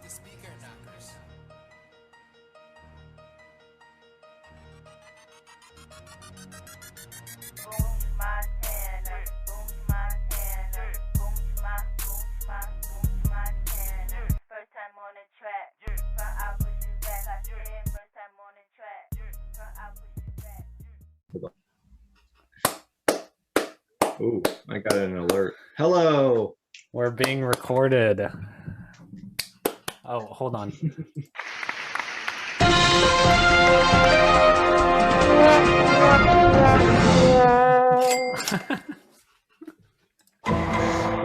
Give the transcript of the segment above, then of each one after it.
the speaker knockers. First time on the track. Front I push you back. I said first time on the track. Front I push you back. Ooh, I got an alert. Hello. We're being recorded. Oh, hold on.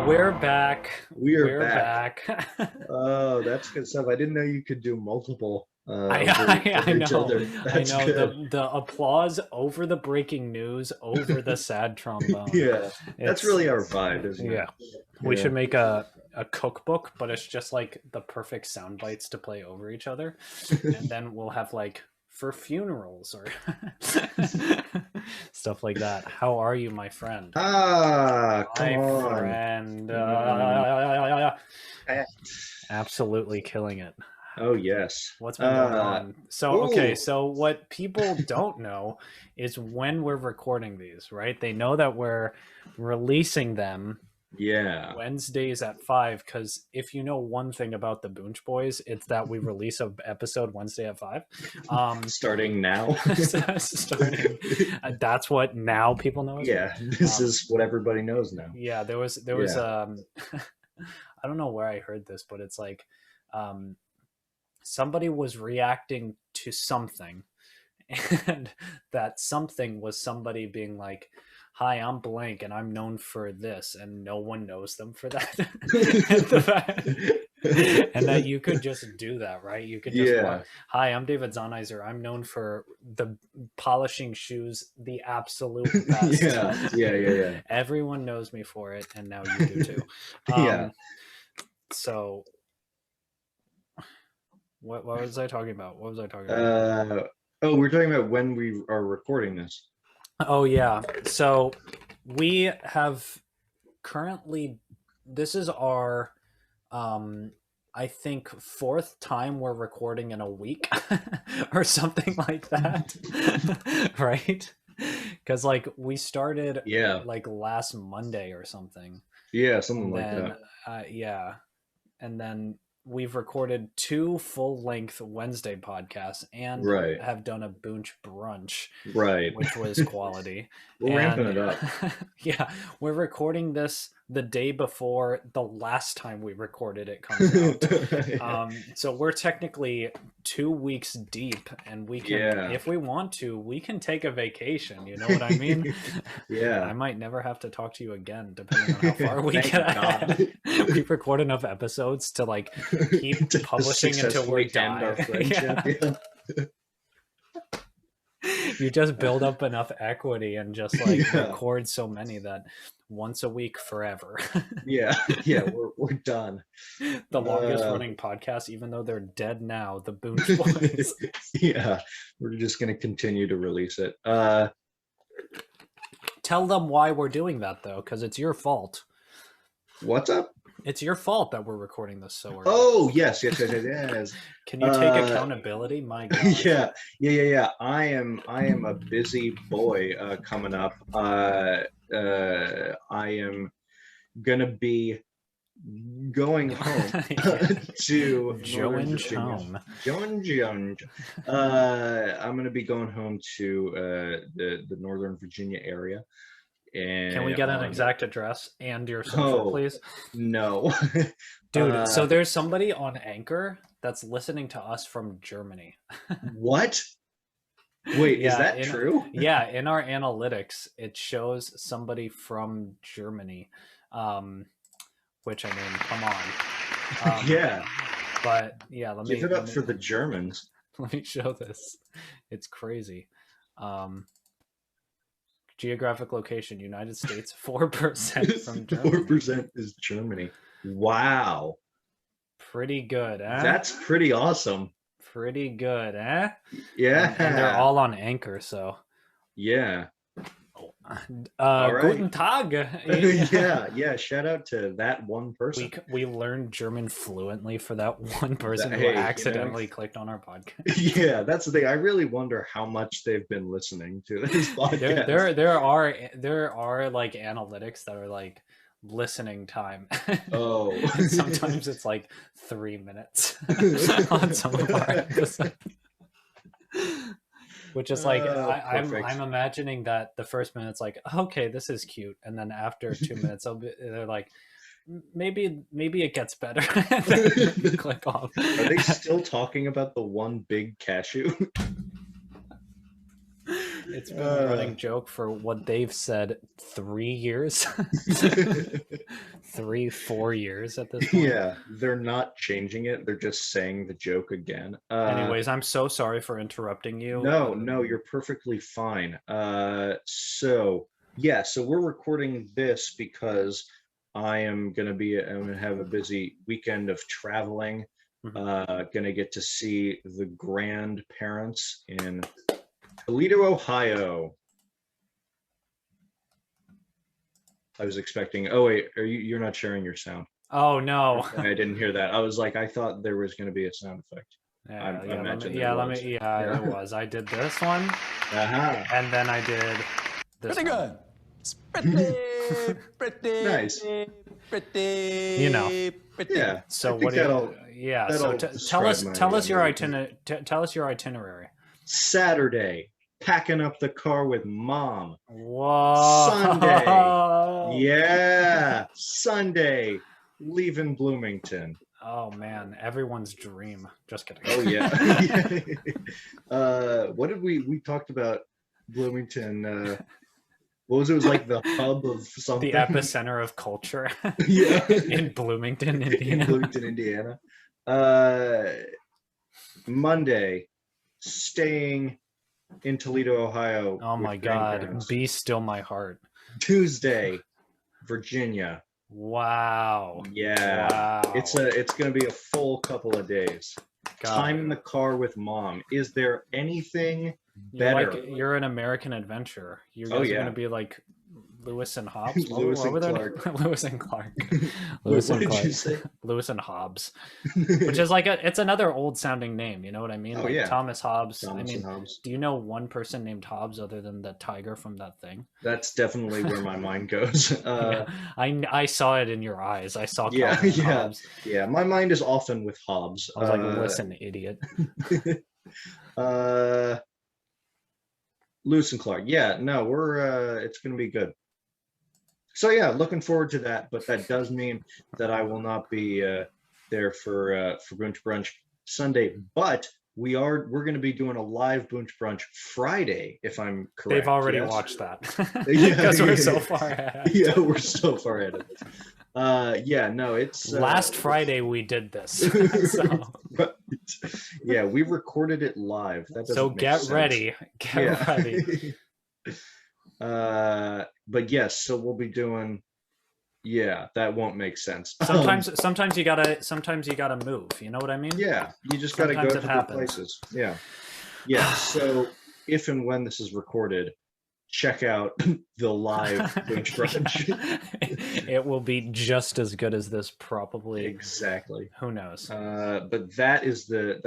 We're back. We're back. Oh, that's good stuff. I didn't know you could do multiple. I over each know. other. That's I know good. the applause over the breaking news, over the sad trombone. Yeah, that's It's- really our vibe, isn't it? Yeah. We Yeah. should make a cookbook, but it's just like the perfect sound bites to play over each other. And then we'll have like for funerals or stuff like that. How are you, my friend? Ah, come My on. friend. Absolutely killing it. Oh, yes. What's been going on? So, okay, ooh. so what people don't know is when we're recording these, right? They know that we're releasing them Yeah. Wednesdays at 5, because if you know one thing about the Boonch Boys, it's that we release an episode Wednesday at 5. Starting now. Starting, that's what now people know. Yeah, this is what everybody knows now. Yeah, there was I don't know where I heard this, but it's like somebody was reacting to something, and that something was somebody being like, hi, I'm blank and I'm known for this, and no one knows them for that. And that you could just do that, right? You could just Yeah. hi, I'm David Zonizer. I'm known for the polishing shoes the absolute best. Yeah. Everyone knows me for it, and now you do too. Yeah. So what was I talking about? What was I talking Oh, we're talking about when we are recording this. Oh yeah. So we have currently, this is our I think 4th time we're recording in a week or something like that. Right? Because like we started Yeah. like last Monday or something. Yeah, something And like then that. yeah. And then we've recorded 2 full-length Wednesday podcasts and Right. have done a Boonch brunch, Right. which was quality. We're ramping it up. Yeah, we're recording this the day before the last time we recorded it comes out. So we're technically 2 weeks deep, and we can, Yeah. if we want to, we can take a vacation. You know what I mean? Yeah. I might never have to talk to you again, depending on how far we Thank get. God. We record enough episodes to like keep To publishing until we successfully end our die. friendship. Yeah. Yeah. You just build up enough equity and just like Yeah. record so many that once a week forever. Yeah. We're done. The longest running podcast, even though they're dead now, the Boonch Boys. Yeah. We're just gonna continue to release it. Tell them why we're doing that though, because it's your fault. What's up? It's your fault that we're recording this so early. Oh, yes. Can Can you take accountability? My God. Yeah. I am a busy boy coming up. I am gonna be going home to Joe and Northern Joan. Joan. I'm gonna be going home to the Northern Virginia area. And Can we get an exact address and your social, please? No. Dude, so there's somebody on Anchor that's listening to us from Germany. What? Wait, is that true? Yeah, in our analytics, it shows somebody from Germany. Which, I mean, come on. Yeah. But yeah, let me Give it up for the Germans. Let me show this. It's crazy. Geographic location, United States, 4% from Germany. 4% is Germany. Wow. Pretty good, eh? That's pretty awesome. Pretty good, eh? Yeah. And they're all on Anchor, so. Yeah. All right. Guten Tag. Yeah. Shout out to that one person. We learned German fluently for that one person who Hey, accidentally clicked on our podcast. Yeah, that's the thing. I really wonder how much they've been listening to this podcast. There are like analytics that are like listening time. Oh. And sometimes it's like 3 minutes on some of our episodes. Which is like I'm imagining that the first minute's like, okay, this is cute, and then after 2 minutes they're like, maybe it gets better. And then you click off. Are they still talking about the one big cashew? It's been a running joke for what they've said 3 years. 4 years at this point. Yeah, they're not changing it. They're just saying the joke again. Anyways, I'm so sorry for interrupting you. No, you're perfectly fine. So we're recording this because I'm gonna have a busy weekend of traveling. Gonna get to see the grandparents in Toledo, Ohio. I was expecting. Oh wait, you're not sharing your sound? Oh no, I didn't hear that. I was like, I thought there was going to be a sound effect. It was. I did this one, and then I did this. Pretty good. It's pretty nice. Pretty. You know. Yeah. So what? So tell us your itinerary. Tell us your itinerary. Saturday, packing up the car with mom. Whoa. Sunday, leaving Bloomington. Oh man, everyone's dream. Just kidding. Oh yeah. What did we talked about Bloomington? What was it? It was like the hub of something. The epicenter of culture. Yeah. In Bloomington, Indiana. In Bloomington, Indiana. Monday, staying in Toledo, Ohio. Oh my God. Be still my heart. Tuesday, Virginia. Wow. Yeah. Wow. It's gonna be a full couple of days. Time in the car with mom. Is there anything better? You're an American adventure. You guys are gonna be like Lewis and Hobbs. Lewis and Clark. Lewis and Clark. What did you say? Lewis and Hobbs, which is like it's another old sounding name. You know what I mean? Oh, like yeah. Thomas Hobbs. And Hobbs. Do you know one person named Hobbs other than the tiger from that thing? That's definitely where my mind goes. I saw it in your eyes. I saw. Hobbs. Yeah. My mind is often with Hobbs. I was like, listen, idiot. Lewis and Clark. Yeah. No, we're. It's gonna be good. So yeah, looking forward to that, but that does mean that I will not be there for Boonch Brunch Sunday. But we're going to be doing a live Boonch Brunch Friday, if I'm correct. They've already watched that because we're so far ahead. Yeah, we're so far ahead. It's last Friday we did this. So. Right. Yeah, we recorded it live. So get ready. Get ready. But yes, so we'll be doing. Yeah, that won't make sense. Sometimes you gotta move. You know what I mean? Yeah, you just gotta go to the places. Yeah. So if and when this is recorded, check out the live Boonch Brunch. It will be just as good as this, probably. Exactly. Who knows? But that is the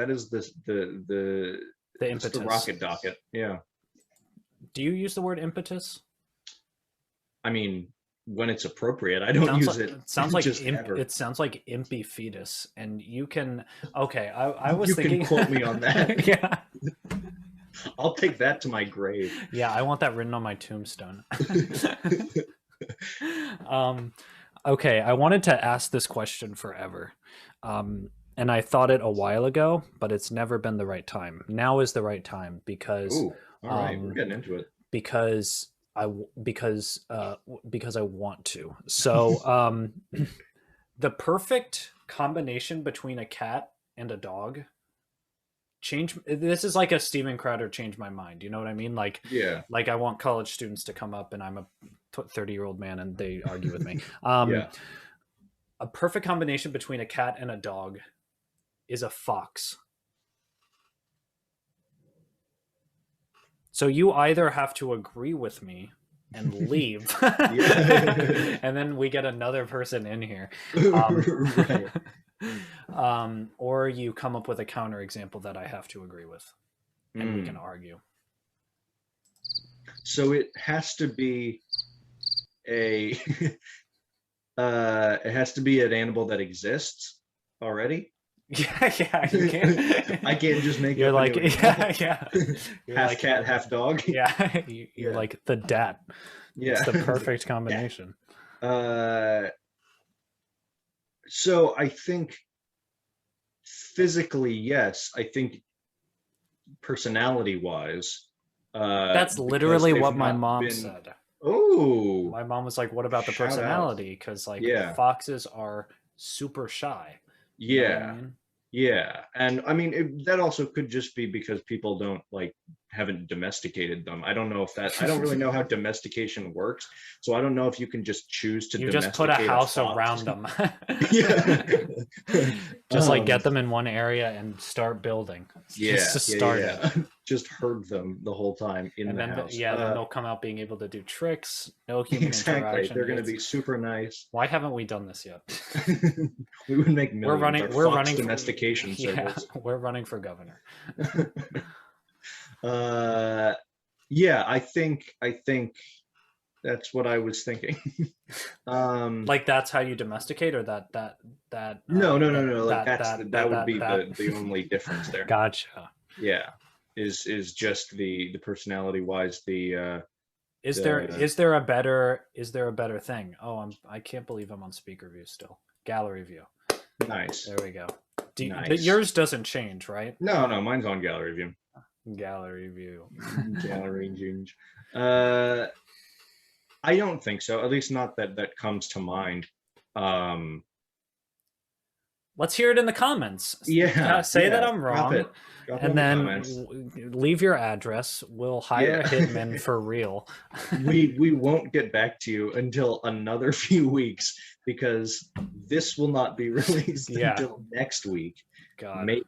impetus. The rocket docket. Yeah. Do you use the word impetus? I mean, when it's appropriate. I don't use it. It sounds like it sounds like impy fetus, and you can. Okay, I was thinking. You can quote me on that. Yeah. I'll take that to my grave. Yeah, I want that written on my tombstone. Okay, I wanted to ask this question forever. And I thought it a while ago, but it's never been the right time. Now is the right time because. Ooh, all right, we're getting into it. Because I want to. So, the perfect combination between a cat and a dog. This is like a Steven Crowder change my mind. You know what I mean? Like, yeah. Like I want college students to come up, and I'm a 30-year-old man, and they argue with me. Yeah. A perfect combination between a cat and a dog is a fox. So you either have to agree with me and leave. Yeah. And then we get another person in here. Right. Or you come up with a counterexample that I have to agree with, and we can argue. So it has to be a it has to be an animal that exists already. Yeah, you can't. I can't just make You're up like, a new animal. yeah. You're Half like, cat, half dog. Yeah, you're Yeah. like the dat. Yeah. It's the perfect combination. So I think physically, yes. I think personality-wise, That's because literally they've what my not mom been- said. Oh, My mom was like, "What about the Shout out. personality?" Because like Yeah. foxes are super shy. You know what I yeah. mean? Yeah, and I mean that also could just be because people don't haven't domesticated them. I don't know if that. I don't really know how domestication works, so I don't know if you can just choose to. You just put a domesticate house fox. around them. Yeah. Just like get them in one area and start building. Yeah, Just to start it. Just herd them the whole time in And the then house. then they'll come out being able to do tricks. No human Exactly. interaction. They're going to It's- be super nice. Why haven't we done this yet? We would make millions. We're Our fox running domestication Yeah, service. we're running for governor. Yeah, I think that's what I was thinking. Like that's how you domesticate, or that no. that- Like that that- would be that- the only difference there. Gotcha. Yeah, is just the personality wise the Is there a better thing? Oh, I can't believe I'm on speaker view still. Gallery view. nice. There we go. Nice. Yours doesn't change, right? No, mine's on gallery view. Gallery view. Gallery view. I don't think so. At least not that comes to mind. Let's hear it in the comments. Yeah. Say that I'm drop wrong. it. Drop it And in the then comments. leave your address. We'll hire a Yeah. hitman for real. we won't get back to you until another few weeks because this will not be released Yeah. until next week. God. Maybe.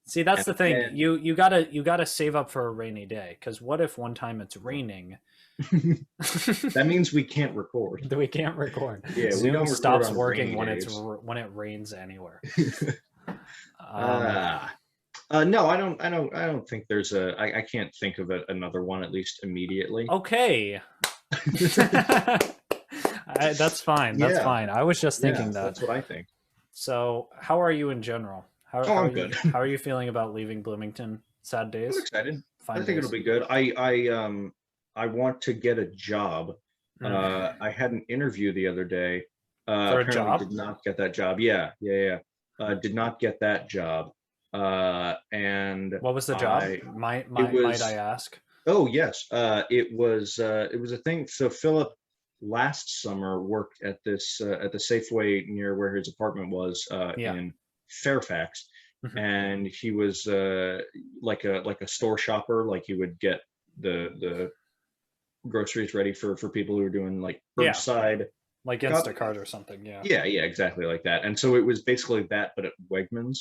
See, that's the And thing. then- You gotta save up for a rainy day. Because what if one time it's raining? That means we can't record. We can't record. Yeah, we Zoom don't record stops on working rainy when days. when it rains anywhere. No, I don't think there's I can't think of another one, at least immediately. Okay. That's fine. That's Yeah. fine. I was just thinking Yeah, that. that's what I think. So, how are you in general? How I'm are good. How are you feeling about leaving Bloomington? Sad days. I'm excited. Fine I think days? it'll be good. I want to get a job. I had an interview the other day. For a Apparently job? did not get that job. Yeah. Did not get that job. And What was the job? Might I ask? oh yes, it was a thing. So Philip last summer worked at this at the Safeway near where his apartment was Yeah. in Fairfax, Mhm. and he was like a store shopper. Like he would get the groceries ready for people who were doing like Yeah. curbside. Like Got- Instacart or something? Yeah. Yeah, exactly like that. And so it was basically that, but at Wegmans.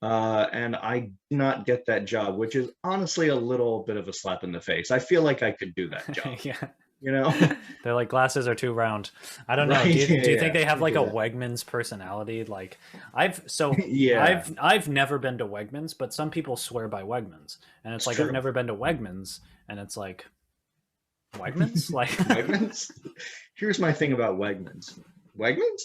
And I did not get that job, which is honestly a little bit of a slap in the face. I feel like I could do that job, Yeah. you know? They're like, glasses are too round. I don't know. Right, Do you yeah, think they have like a yeah. Wegmans personality? Like I've Yeah. I've never been to Wegmans, but some people swear by Wegmans. And it's It's like true. I've never been to Wegmans, and it's like Wegmans? Like Wegmans? Here's my thing about Wegmans. Wegmans?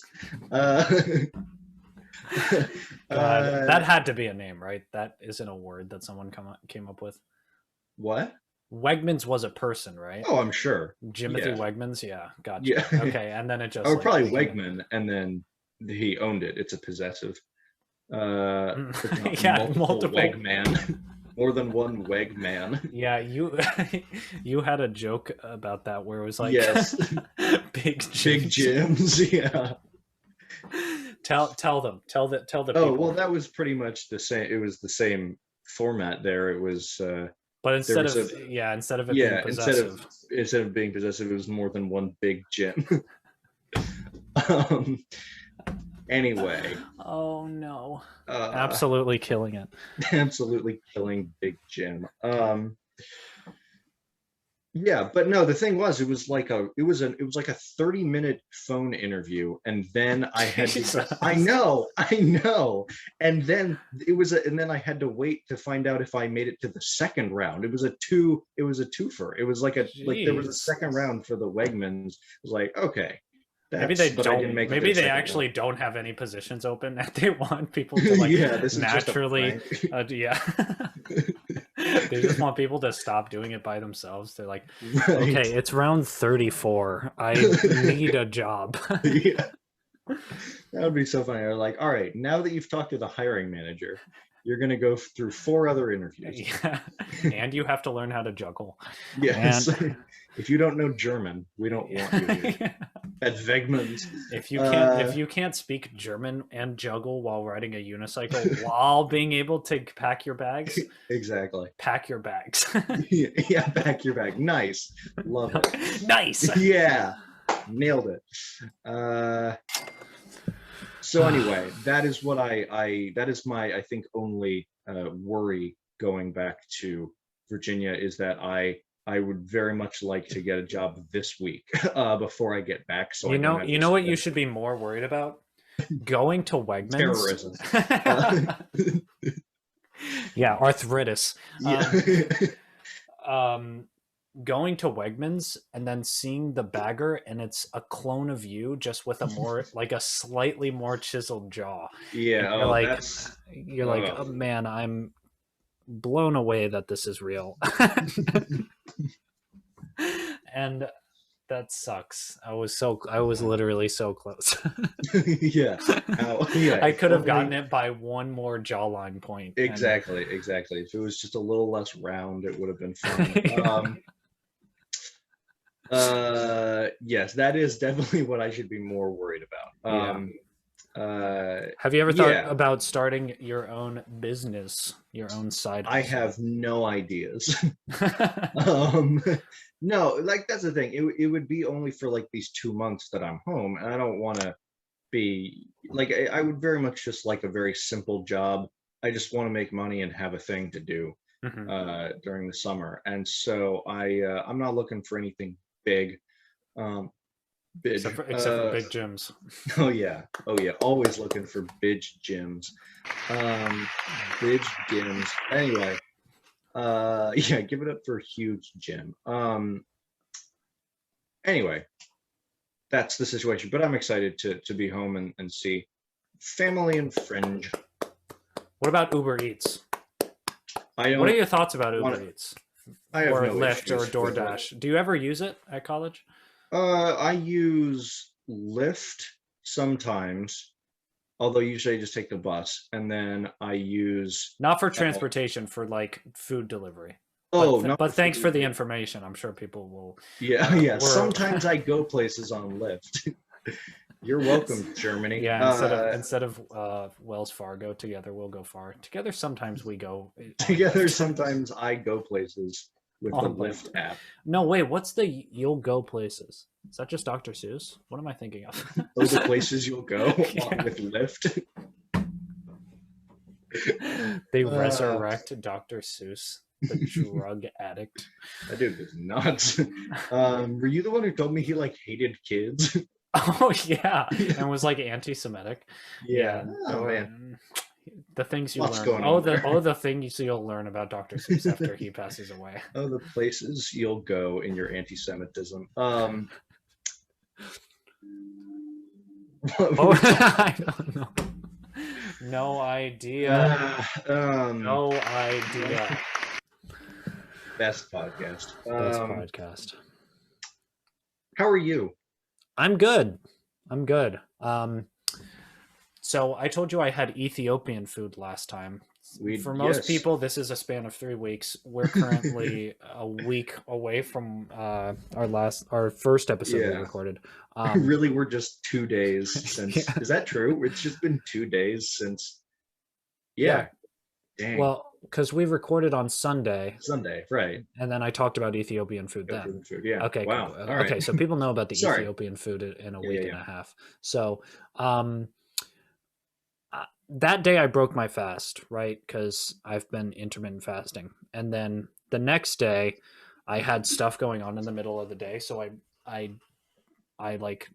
God, that had to be a name, right? That isn't a word that someone came up with. What? Wegmans was a person, right? Oh, I'm sure. Jimothy yeah. Wegmans, yeah, gotcha. Yeah. Okay, and then it just Or like, probably became- Wegman, and then he owned it. It's a possessive. Yeah, multiple multiple. Wegman. More than one Wegman. Yeah, you had a joke about that where it was like Yes. big Big gyms, yeah. Tell the Oh, people. well, that was pretty much the same. It was the same format there. It was but instead was of it being possessive. instead of being possessive, it was more than one big gym. Anyway, Oh no. absolutely, Absolutely killing it. absolutely killing big Jim. Yeah, but no, the thing was, it was like a 30-minute phone interview, and then I had to. I Jesus. know, and then and then I had to wait to find out if I made it to the second round. It was a twofer. It was like there was a Jeez. second round for the Wegmans. It was like, okay, Maybe they but I didn't don't. make it to Maybe the they second actually round. don't have any positions open that they want people to like Yeah, this is just a naturally. prank. Yeah. They just want people to stop doing it by themselves. They're like, Right. okay, it's round 34. I need a job. Yeah. That would be so funny. They're like, all right, now that you've talked to the hiring manager, you're going to go through 4 other interviews. Yeah. And you have to learn how to juggle. Yes. And If you don't know German, we don't want you here at Wegmans. if you can't speak German and juggle while riding a unicycle while being able to pack your bags, Exactly. pack your bags. Yeah, back your bag. Nice. Love it. Nice. Yeah. Nailed it. So anyway, that is what that is my, I think, only worry going back to Virginia, is that I would very much like to get a job this week before I get back. So You I don't know, have you to know what you spend should be more worried about? Going to Wegmans. terrorism. Yeah, arthritis. Yeah. Going to Wegmans and then seeing the bagger and it's a clone of you, just with a more like a slightly more chiseled jaw. Yeah. And Oh, like, that's. oh, man, I'm blown away that this is real. And that sucks. I was literally so close. Yeah. Yeah. I could have Only- gotten it by one more jawline point. and- Exactly. If it was just a little less round, it would have been fun. Yes, that is definitely what I should be more worried about. Have you ever thought yeah. about starting your own business, your own side I hustle? have no ideas. No, like that's the thing. It would be only for like these 2 months that I'm home, and I don't want to be like, I would very much just like a very simple job. I just want to make money and have a thing to do Mhm. during the summer, and so I'm not looking for anything big. Big. Except for big gyms. Oh yeah, always looking for big gyms. Big gyms. Anyway, yeah, give it up for a huge gym. Anyway, that's the situation. But I'm excited to be home and see family and friends. What about Ubereats? I don't. What are your thoughts about wanna- Ubereats I have or no Lyft or issues with it. DoorDash? Do you ever use it at college? I use Lyft sometimes, although usually I just take the bus, and then I use. Not for transportation, for like food delivery. Oh, But, not but for thanks for the food. information. I'm sure people will. Yeah, yeah. We're- Sometimes I go places on Lyft. You're welcome, Germany. Yeah, instead of Wells Fargo, together we'll go far. Together, sometimes we go. together, sometimes I go places with the On Lyft app. No, wait. What's the you'll go places? Is that just Dr. Seuss? What am I thinking of? Those are places you'll go Yeah. with Lyft. They resurrect Dr. Seuss, the drug addict. That dude is nuts. Were you the one who told me he like hated kids? Oh yeah, and was like anti-Semitic. Oh man. The things you Lots learn. going on there. The things you'll learn about Dr. Seuss after he passes away. Oh, the places you'll go in your anti-Semitism. Oh, What- I don't know. No idea. um, No idea. Best podcast. This podcast. How are you? I'm good. So I told you I had Ethiopian food last time. For most yes. people, this is a span of 3 weeks. We're currently a week away from our first episode we Yeah. recorded. Really, we're just 2 days since. Yeah. Is that true? It's just been 2 days since. Yeah. Dang. Well, because we recorded on Sunday, Sunday, right? and then I talked about Ethiopian food Go for then. the food. Yeah. Okay. Wow. Cool. All right. Okay. So people know about the Sorry. Ethiopian food in a Yeah, week yeah, and a half. So, that day I broke my fast, right? Because I've been intermittent fasting, and then the next day I had stuff going on in the middle of the day, so I like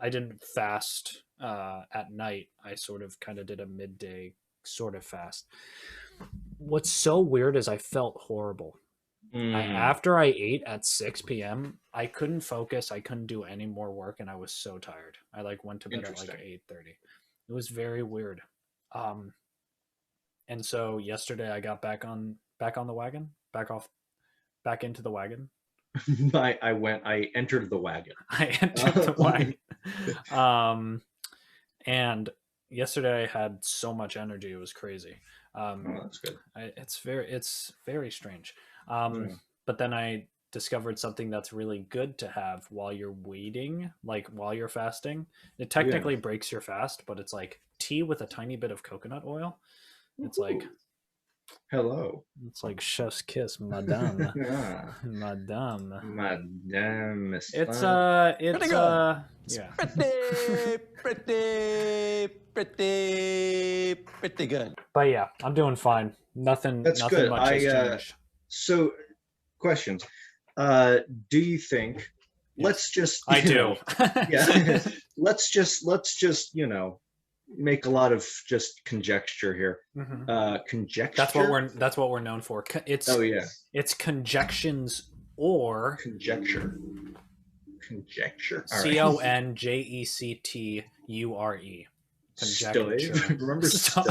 I didn't fast at night. I sort of kind of did a midday sort of fast. What's so weird is I felt horrible. After I ate at 6 p.m., I couldn't focus. I couldn't do any more work, and I was so tired. I like went to bed at like 8:30. It was very weird. And so yesterday I got back on the wagon, back into the wagon. I entered the wagon. I entered the wagon. And yesterday I had so much energy, it was crazy. That's good. It's very strange. But then I discovered something that's really good to have while you're waiting, like while you're fasting. It technically breaks your fast, but it's like tea with a tiny bit of coconut oil. It's like, hello. It's like chef's kiss, madame. Madame. It's pretty good. Yeah. Pretty good. But yeah, I'm doing fine. Nothing That's nothing good. much has changed. So questions. Do you think let's just I do. Yeah. let's just, make a lot of just conjecture here. Conjecture. That's what we're known for. It's It's conjections or conjecture. CONJECTURE. Conjecture. Remember Stove?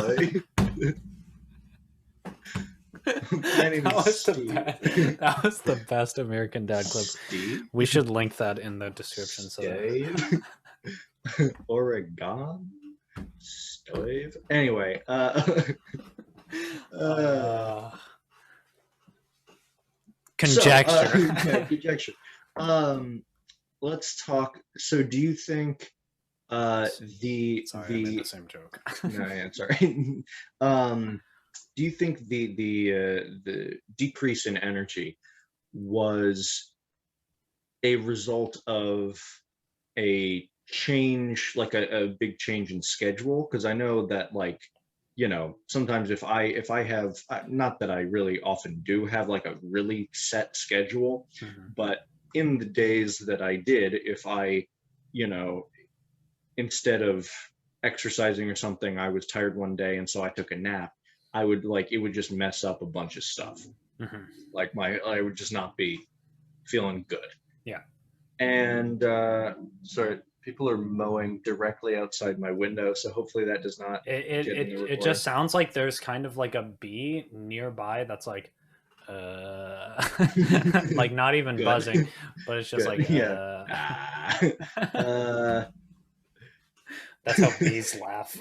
That was the best American Dad clip. Steve? We should link that in the description. Oregon. Stove. Anyway, conjecture. Conjecture. Let's talk. So, do you think Sorry, I made the same joke. No, yeah, sorry. Do you think the decrease in energy was a result of a change, like a big change in schedule? Because I know that, like, sometimes if I have, not that I really often do have like a really set schedule, but in the days that I did, if I, instead of exercising or something, I was tired one day and so I took a nap, it would just mess up a bunch of stuff. Like I would just not be feeling good. Yeah. And sorry, people are mowing directly outside my window, so hopefully that does not. It just sounds like there's kind of like a bee nearby that's like, like not even buzzing, but it's just like, that's how bees laugh.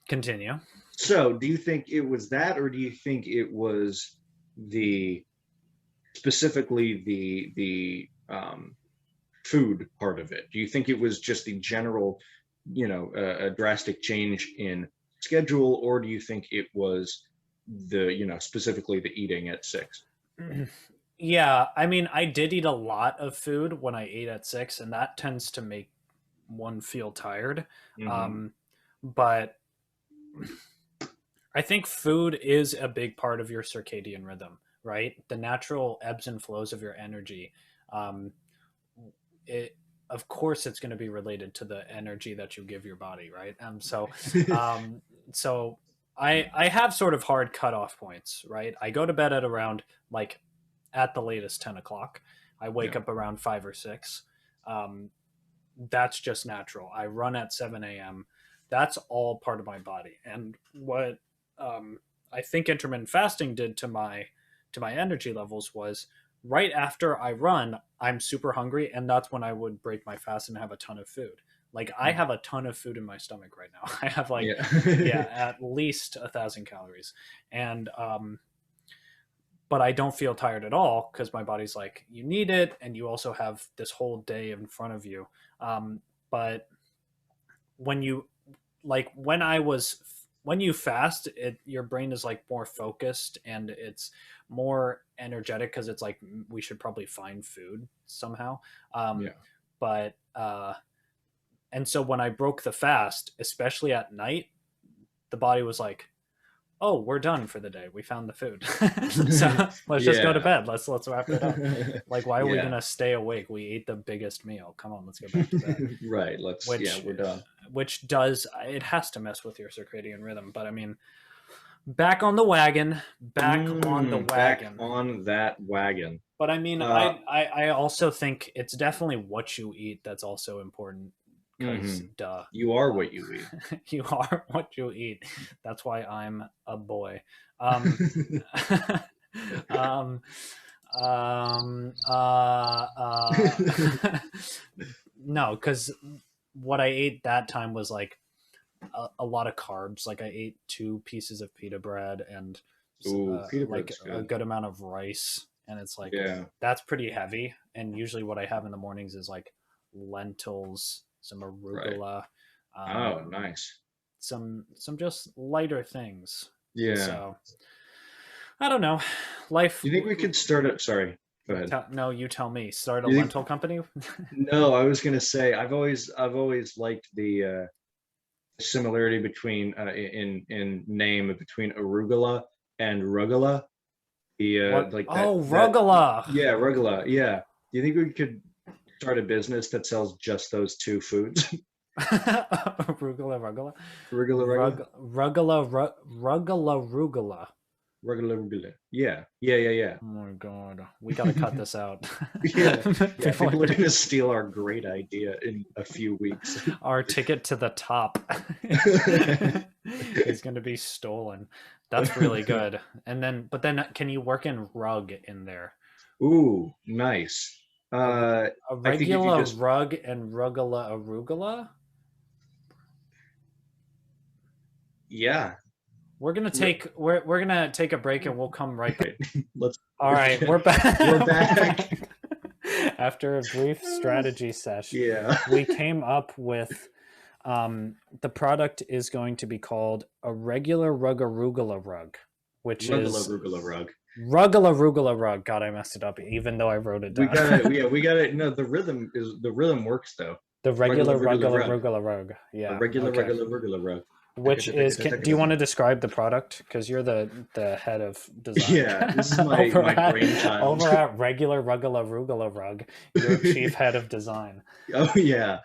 Continue. So, do you think it was that, or do you think it was specifically the food part of it? Do you think it was just the general, a drastic change in schedule, or do you think it was specifically the eating at 6? Yeah, I mean, I did eat a lot of food when I ate at 6, and that tends to make one feel tired. But I think food is a big part of your circadian rhythm, right? The natural ebbs and flows of your energy. Of course, it's going to be related to the energy that you give your body, right? So I have sort of hard cutoff points, right? I go to bed at around, like, at the latest 10 o'clock. I wake up around 5 or 6. That's just natural. I run at 7 a.m. That's all part of my body. And what I think intermittent fasting did to my energy levels was, right after I run, I'm super hungry, and that's when I would break my fast and have a ton of food. Like, I have a ton of food in my stomach right now. I have at least 1,000 calories. And but I don't feel tired at all, because my body's like, you need it, and you also have this whole day in front of you. But when you fast, your brain is like more focused and it's more energetic, because it's like, we should probably find food somehow. But And so when I broke the fast, especially at night, the body was like, oh, we're done for the day. We found the food. So let's just go to bed. Let's wrap it up. Like, why are we going to stay awake? We ate the biggest meal. Come on, let's go back to bed. Right. We're done. Which it has to mess with your circadian rhythm. But I mean, back on the wagon, back on that wagon. But I mean, I also think it's definitely what you eat that's also important. Because duh, you are what you eat. You are what you eat. That's why I'm a boy. No, because what I ate that time was like a lot of carbs. Like I ate 2 pieces of pita bread and like a good amount of rice, and it's like that's pretty heavy. And usually what I have in the mornings is like lentils, some arugula. Oh, nice. Some just lighter things. Yeah. So I don't know. Life. You think we could start it? Sorry. Go ahead. No, you tell me. Start a lentil company? No, I was gonna say I've always liked the similarity between in name between arugula and rugula. Rugula. Yeah, rugula. Yeah. Do you think we could start a business that sells just those 2 foods? Rugula. Rugula. Rugula. Yeah. Oh my god, we gotta cut this out. People are gonna steal our great idea in a few weeks. Our ticket to the top is gonna be stolen. That's really good. But then can you work in rug in there? Ooh, nice. A regular rug and rugula arugula. Yeah. We're gonna take a break and we'll come right back. All right, we're back. We're back. After a brief strategy session. Yeah. We came up with the product is going to be called a regular rug arugula rug, which is arugula rug. Rugula rugula rug. God, I messed it up, even though I wrote it down. We got it. No, the rhythm works though. The regular rugula rugula rug. Yeah. Regular rugula rug. Which is, do you want to describe the product? Because you're the head of design. Yeah, this is my brainchild. Over at regular rugula rugula rug, you're chief head of design. Oh yeah.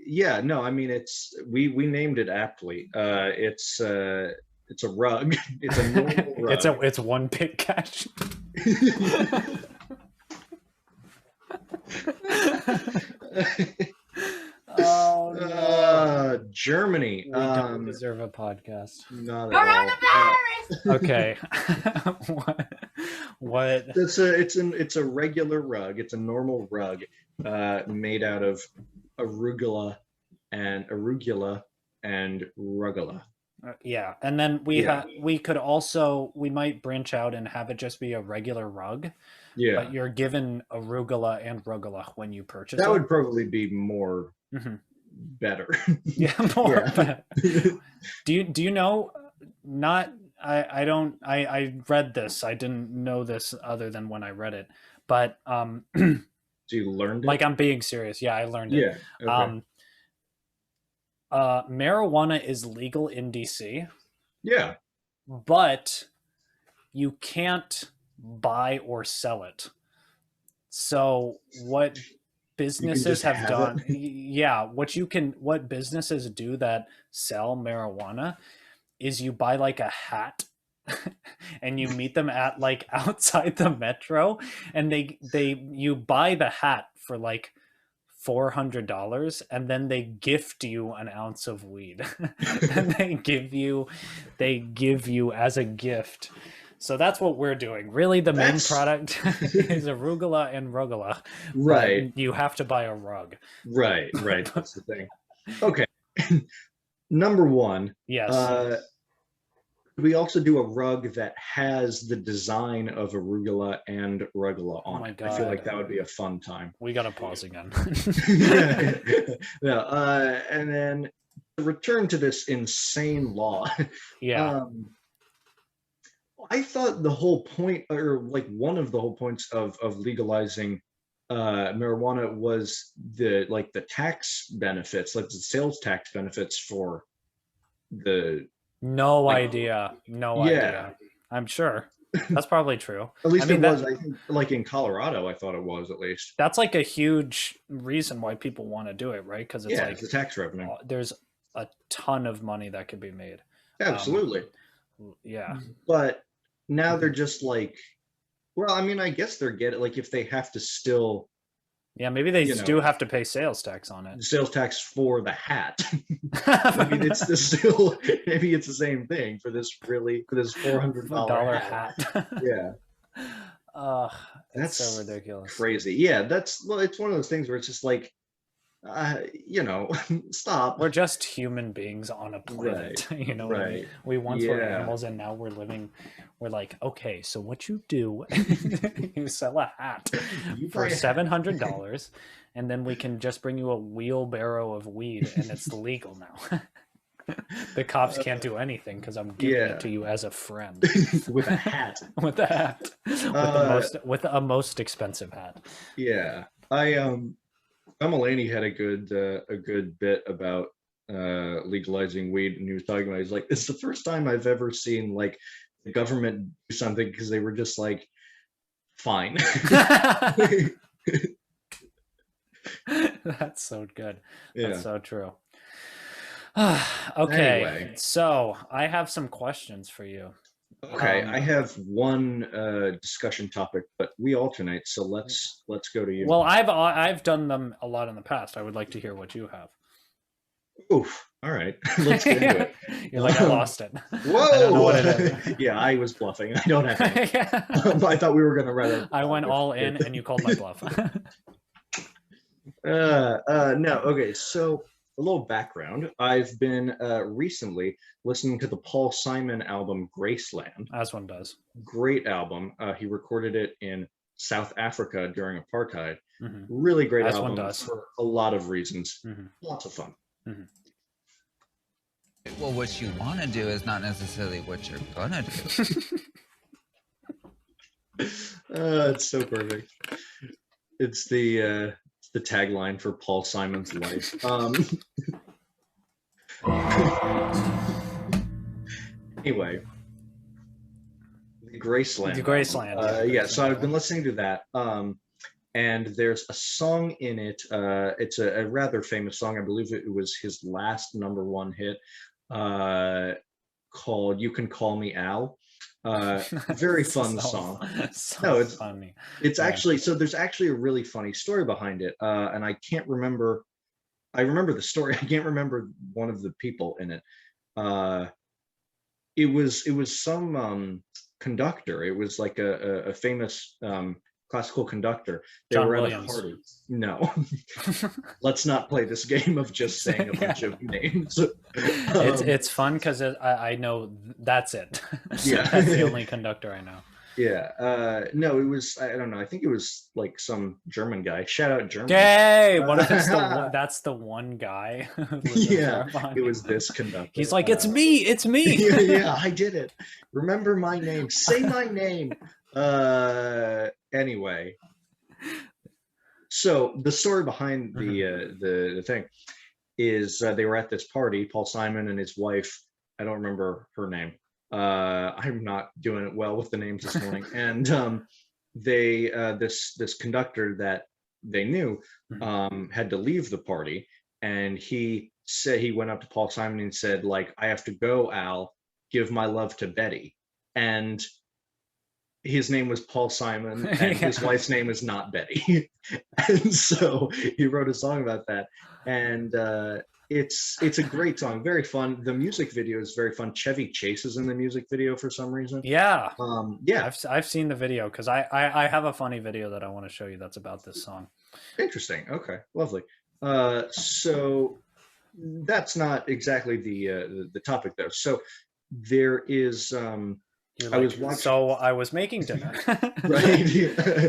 Yeah, no, I mean we named it aptly. It's a rug. It's a normal rug. It's one big catch. Oh no. Germany. We don't deserve a podcast. Not at all. Okay. What? It's a regular rug. It's a normal rug made out of arugula and rugula. Yeah, and then we might branch out and have it just be a regular rug. Yeah, but you're given arugula and rugula when you purchase that it. Would probably be more better. Yeah, more better. Do you know? Not I read this. I didn't know this other than when I read it. But so you learned it? Like, I'm being serious. Yeah, I learned it. Yeah. Okay. Marijuana is legal in DC. Yeah. But you can't buy or sell it. So what businesses have done, what businesses do that sell marijuana is you buy like a hat and you meet them at like outside the metro, and you buy the hat for like $400, and then they gift you an ounce of weed. And they give you as a gift. So that's what we're doing. Really, the main product is arugula and rugula. Right. You have to buy a rug. Right. That's the thing. Okay. Number one. Yes. We also do a rug that has the design of arugula and rugula on it. I feel like that would be a fun time. We gotta pause again. Yeah. And then to return to this insane law. Yeah. I thought the whole point, or like one of the whole points of legalizing marijuana was the tax benefits, like the sales tax benefits for the No like idea. No yeah. idea. I'm sure. That's probably true. At least I mean, it was. I think like in Colorado, I thought it was at least. that's like a huge reason why people want to do it, right? Because it's Yeah, like it's the tax revenue. there's a ton of money that could be made. Absolutely. Yeah. But now they're just like, well, I mean, I guess they're getting like if they have to still Yeah, maybe they you know, do have to pay sales tax on it. sales tax for the hat. Maybe it's maybe it's the same thing for this $400 hat. Yeah. That's That's so ridiculous. crazy. Yeah, it's one of those things where it's just like, stop. We're just human beings on a planet. Right. You know what I mean? We once were animals, and now we're like, okay, so what you do, you sell a hat for $700, and then we can just bring you a wheelbarrow of weed, and it's legal now. The cops can't do anything because I'm giving it to you as a friend. With a hat. With a hat. With a most expensive hat. Yeah. Mulaney had a good bit about legalizing weed, and he was talking about, he's like, it's the first time I've ever seen like the government do something because they were just like, fine. That's so good. Yeah. That's so true. Okay, Anyway. So I have some questions for you. Okay, I have one discussion topic, but we alternate, so let's go to you. Well, I've done them a lot in the past. I would like to hear what you have. Oof. All right, let's get into it. You're like, I lost it. Whoa! I don't know what it is. Yeah, I was bluffing. I don't have it. I thought we were gonna run it. I went all in, and you called my bluff. No. Okay, so a little background. I've been recently listening to the Paul Simon album Graceland. As one does. Great album. He recorded it in South Africa during apartheid. Mm-hmm. Really great As album one does. for a lot of reasons. Mm-hmm. Lots of fun. Mm-hmm. Well, what you want to do is not necessarily what you're gonna do. It's so perfect. It's the tagline for Paul Simon's life. Anyway, Graceland. The Graceland. Yeah, so I've been listening to that. And there's a song in it. It's a rather famous song. I believe it was his last #1 hit, called "You Can Call Me Al." Very fun song. So it's funny. It's actually, so there's actually a really funny story behind it, and I can't remember. I remember the story. I can't remember one of the people in it. It was some conductor. It was like a famous classical conductor. They John were at Williams. a party. No, let's not play this game of just saying a bunch of names. It's fun because I know that's it. Yeah. That's the only conductor I know. Yeah. No, it was, I don't know. I think it was like some German guy. Shout out Germany. Yay! What if it's that's the one guy? Yeah, it was this conductor. He's like, it's me, it's me. Yeah, I did it. Remember my name. Say my name. Anyway, so the story behind the thing is they were at this party. Paul Simon and his wife. I don't remember her name. I'm not doing it well with the names this morning. And they this conductor that they knew had to leave the party, and he said, he went up to Paul Simon and said, like, I have to go, Al. Give my love to Betty. And his name was Paul Simon, and his wife's name is not Betty. And so he wrote a song about that. And it's a great song, very fun. The music video is very fun. Chevy Chase is in the music video for some reason. Yeah. Yeah. I've seen the video because I have a funny video that I want to show you that's about this song. Interesting. Okay, lovely. So that's not exactly the topic though. So there is I was making dinner. Right.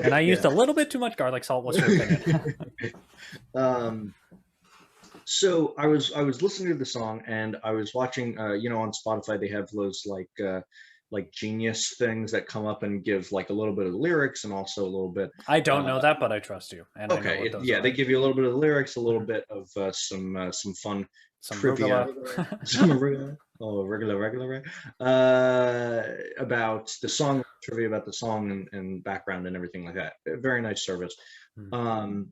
And I used a little bit too much garlic salt. What's your opinion? So I was listening to the song, and I was watching, on Spotify, they have those like like genius things that come up and give like a little bit of lyrics and also a little bit. I don't know that, but I trust you. And I know Okay, what those yeah, are. they give you a little bit of lyrics, a little bit of some fun Some trivia, arugula. some regular, about the song, trivia about the song and background and everything like that. Very nice service. Hmm.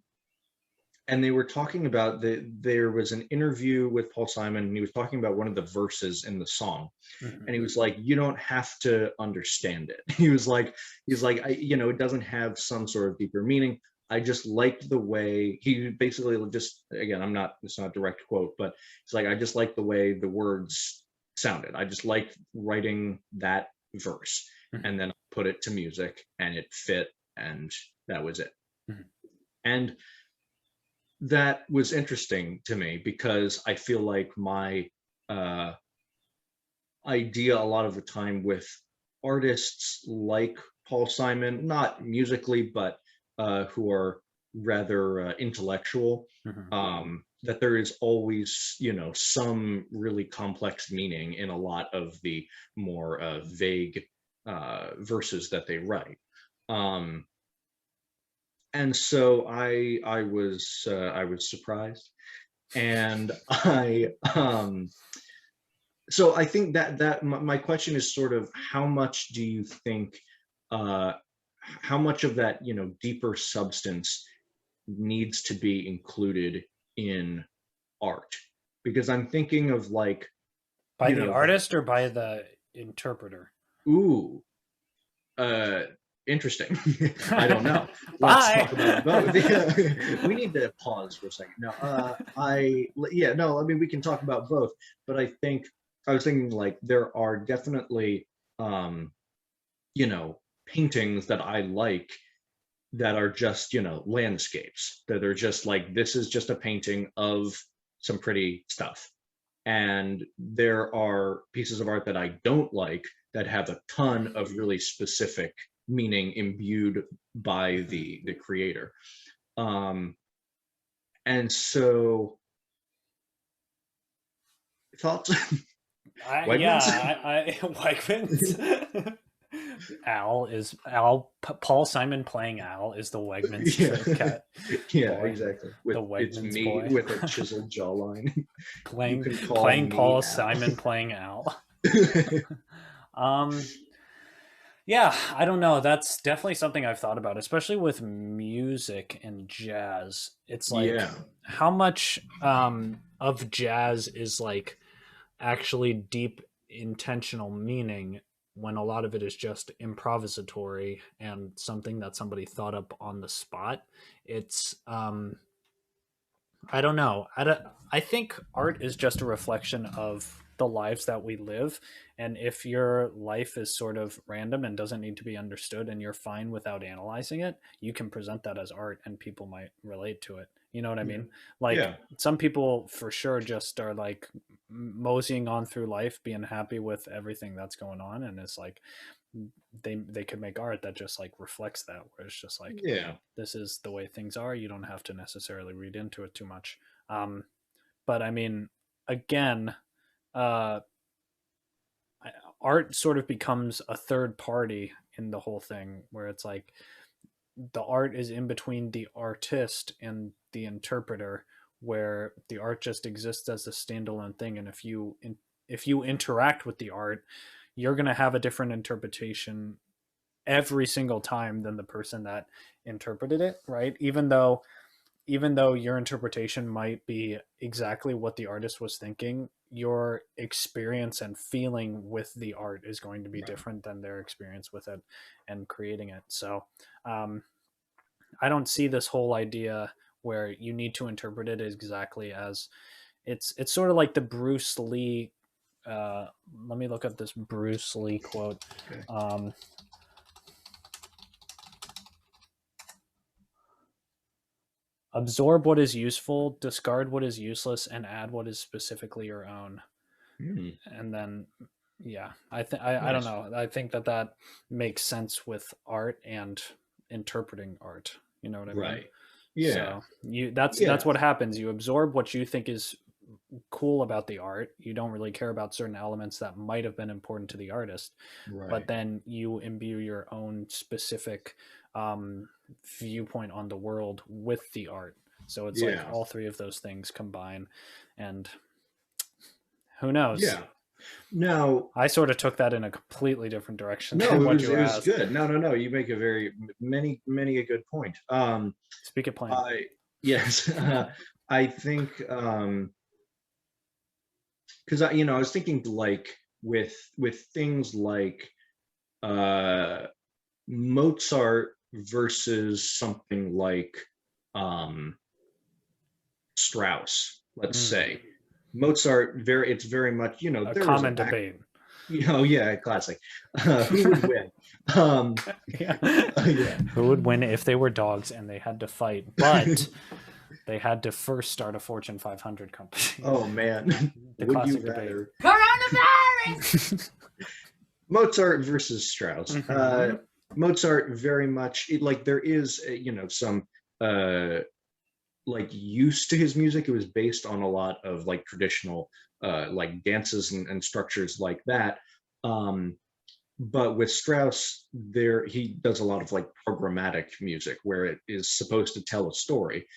And they were talking about there was an interview with Paul Simon, and he was talking about one of the verses in the song, Mhm. and he was like, "You don't have to understand it." He's like, it doesn't have some sort of deeper meaning. I just liked the way he basically just, again, it's not a direct quote, but it's like, I just liked the way the words sounded. I just liked writing that verse, Mhm. and then put it to music, and it fit, and that was it. Mhm. And that was interesting to me because I feel like my uh, idea a lot of the time with artists like Paul Simon, not musically, but who are rather intellectual, Mhm. that there is always, some really complex meaning in a lot of the more vague verses that they write. Um, and so I was surprised, and so I think that my question is sort of, how much do you think, uh how much of that, deeper substance needs to be included in art? Because I'm thinking of like, By the artist or by the interpreter? ooh, uh interesting. I don't know. Let's Bye. talk about both. We need to pause for a second. No, yeah, no, I mean, we can talk about both, but I was thinking like there are definitely, um, paintings that I like that are just, landscapes, that are just like, this is just a painting of some pretty stuff. And there are pieces of art that I don't like that have a ton of really specific meaning imbued by the creator. Um, and so, thoughts? Wegmans? Wegmans. Paul Simon playing Al is the Wegmans Yeah, cat yeah, boy, exactly. the It's Wegmans me boy. with a chiseled jawline. You playing can call playing me Paul Al. Simon playing Al. Um, yeah, I don't know. That's definitely something I've thought about, especially with music and jazz. It's like Yeah, how much of jazz is like actually deep intentional meaning when a lot of it is just improvisatory and something that somebody thought up on the spot. It's I don't know. I think art is just a reflection of the lives that we live. And if your life is sort of random and doesn't need to be understood and you're fine without analyzing it, you can present that as art and people might relate to it. You know what I yeah, mean? Like yeah, some people for sure just are like moseying on through life, being happy with everything that's going on. And it's like they could make art that just like reflects that, where it's just like yeah, this is the way things are. You don't have to necessarily read into it too much. Um, but I mean, again, uh, art sort of becomes a third party in the whole thing, where it's like the art is in between the artist and the interpreter, where the art just exists as a standalone thing. And if you interact with the art, you're going to have a different interpretation every single time than the person that interpreted it, right? Even though your interpretation might be exactly what the artist was thinking, your experience and feeling with the art is going to be right. different than their experience with it and creating it. So um, I don't see this whole idea where you need to interpret it exactly as it's sort of like the Bruce Lee. Let me look up this Bruce Lee quote. Okay. Absorb what is useful, discard what is useless, and add what is specifically your own. Hmm, And then, yeah, I don't nice. know. I think that makes sense with art and interpreting art. You know what I mean? Right. Yeah. So that's Yeah. what happens. You absorb what you think is cool about the art. You don't really care about certain elements that might have been important to the artist, Right. but then you imbue your own specific viewpoint on the world with the art. So it's like all three of those things combine, and who knows? Yeah. Now, I sort of took that in a completely different direction. no, than it what was, you it was asked. good. No. You make a many a good point. Speak it plain. Yes, I think because I was thinking like with things like Mozart versus something like Strauss, let's say. Mozart, it's very much, a there common was a debate. yeah, classic. Who would win? Yeah. Who would win if they were dogs and they had to fight, but they had to first start a Fortune 500 company? Oh man, The would you classic debate. rather Coronavirus! Mozart versus Strauss? Mozart very much like there is some like use to his music. It was based on a lot of like traditional like dances and structures like that. But with Strauss, he does a lot of like programmatic music where it is supposed to tell a story.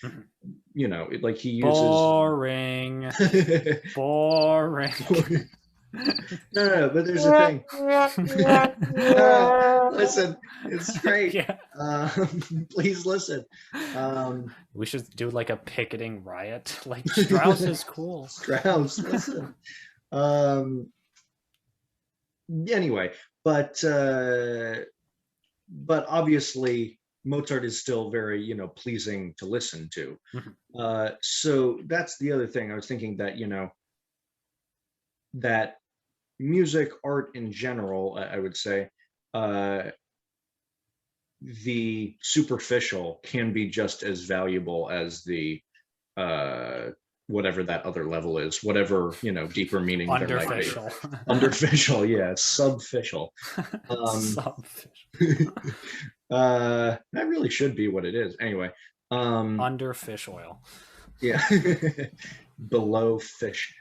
Like he uses boring. No, but there's a thing. Listen, it's great. Yeah. Please listen. We should do like a picketing riot. Like Strauss is cool. Strauss, listen. Anyway, but obviously Mozart is still very pleasing to listen to. So that's the other thing I was thinking, that that music, art in general, I would say, the superficial can be just as valuable as the whatever that other level is, whatever deeper meaning there might be. Underficial, yeah, subficial. That really should be what it is. Anyway, under fish oil. Yeah, below fish.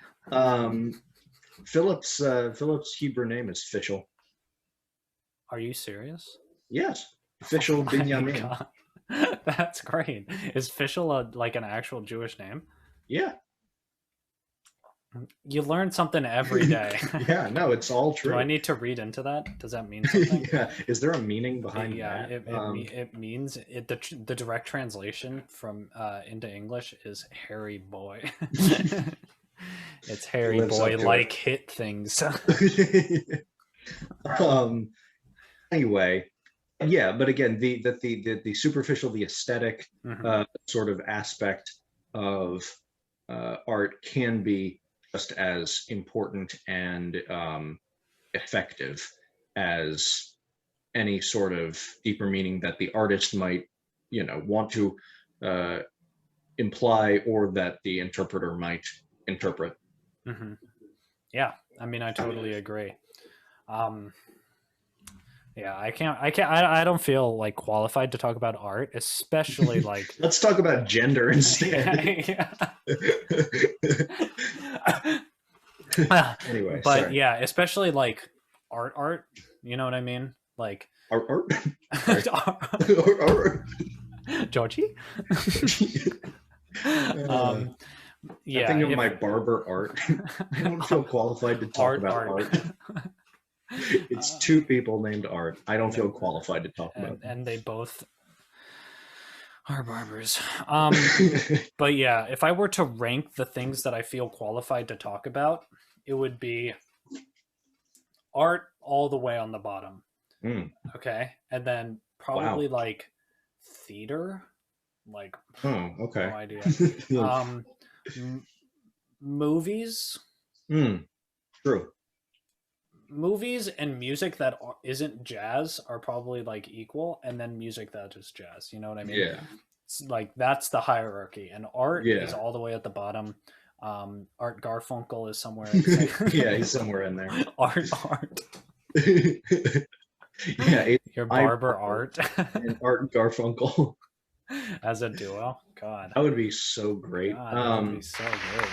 Philip's Hebrew name is Fishel. Are you serious? Yes, Fishel Oh my Binyamin. God. That's great. Is Fishel like an actual Jewish name? Yeah. You learn something every day. Yeah, no, it's all true. Do I need to read into that? Does that mean something? Yeah. Is there a meaning behind Yeah, that? it means the direct translation from into English is hairy boy. It's hairy boy like hit things. Anyway, yeah, but again, the superficial, the aesthetic sort of aspect of art can be just as important and effective as any sort of deeper meaning that the artist might want to imply, or that the interpreter might interpret. Yeah, I mean, I totally agree. Yeah, I don't feel like qualified to talk about art, especially like. Let's talk about gender instead. Anyway, but sorry. Yeah, especially like art. You know what I mean? Like art. Georgie. Yeah, I think of my barber Art. I don't feel qualified to talk about art. It's two people named Art. I don't feel qualified to talk about them. And they both are barbers. But yeah, if I were to rank the things that I feel qualified to talk about, it would be art all the way on the bottom. Okay, and then probably like theater. Like, okay, no idea. Movies. True. Movies and music that isn't jazz are probably like equal, and then music that is jazz. You know what I mean? Yeah. It's like that's the hierarchy, and art is all the way at the bottom. Art Garfunkel is somewhere. Yeah, he's somewhere in there. Art. Yeah, your barber Art and Art Garfunkel as a duo. God, that would be so great. God, that would be so good.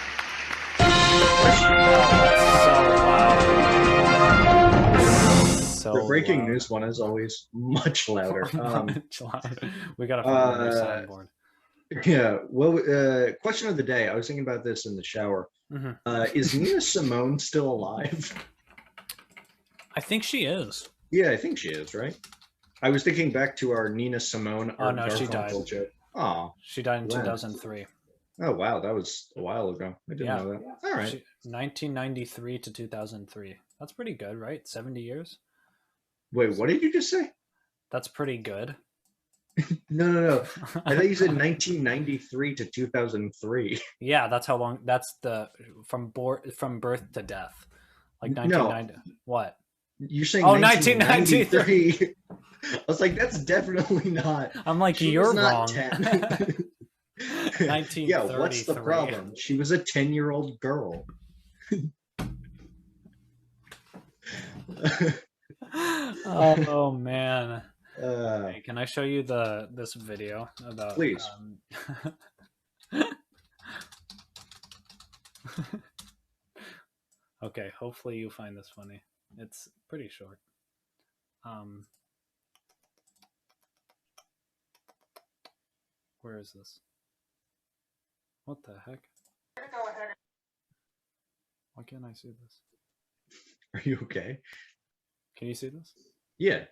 So The breaking loud. news one is always much louder. Much louder. We gotta find a new soundboard. Yeah. Well, question of the day. I was thinking about this in the shower. Mhm. Is Nina Simone still alive? I think she is. Yeah, I think she is, right? I was thinking back to our Nina Simone Art no, she died. Garfunkel joke. Oh, She died in When? 2003. oh wow, that was a while ago. I didn't Yeah. know that. All right. 1993 to 2003. That's pretty good, right? 70 years. Wait, what did you just say? That's pretty good. No. I thought you said 1993 to 2003. Yeah, that's how long. That's the from birth to death, like No. 1990. What? You're saying Oh, 1993. I was like, that's definitely not. I'm like, She you're was not wrong. 10. 1933. Yeah, what's the problem? She was a 10-year-old girl. Oh man. Uh, Hey, can I show you this video about? Please. Okay, hopefully you find this funny. It's pretty short. Where is this? What the heck? Why can't I see this? are you okay? Can you see this? Yeah.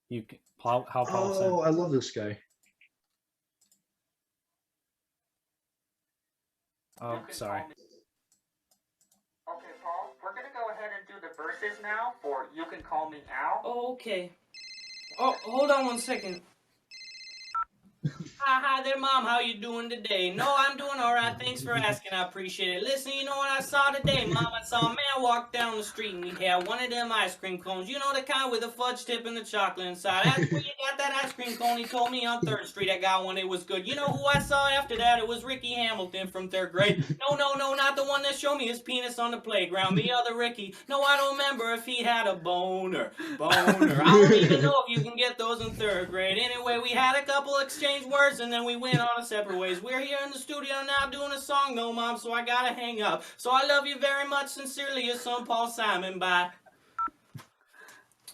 You can, how Paul said. Oh, I love this guy. Oh, sorry. Okay, Paul, we're gonna go ahead and do the verses now for You Can Call Me Al. Oh, okay. Oh, hold on one second. Hi there, Mom. How you doing today? No, I'm doing all right. Thanks for asking. I appreciate it. Listen, you know what I saw today, Mom? I saw a man walk down the street and he had one of them ice cream cones. You know, the kind with the fudge tip and the chocolate inside. That's where you got that ice cream cone. He told me on 3rd Street I got one. It was good. You know who I saw after that? It was Ricky Hamilton from 3rd grade. No, not the one that showed me his penis on the playground. The other Ricky. No, I don't remember if he had a boner. I don't even know if you can get those in 3rd grade. Anyway, we had a couple exchange words and then we went on our separate ways. We're here in the studio now doing a song, no, Mom, so I gotta hang up. So I love you very much. Sincerely, your son, Paul Simon. Bye.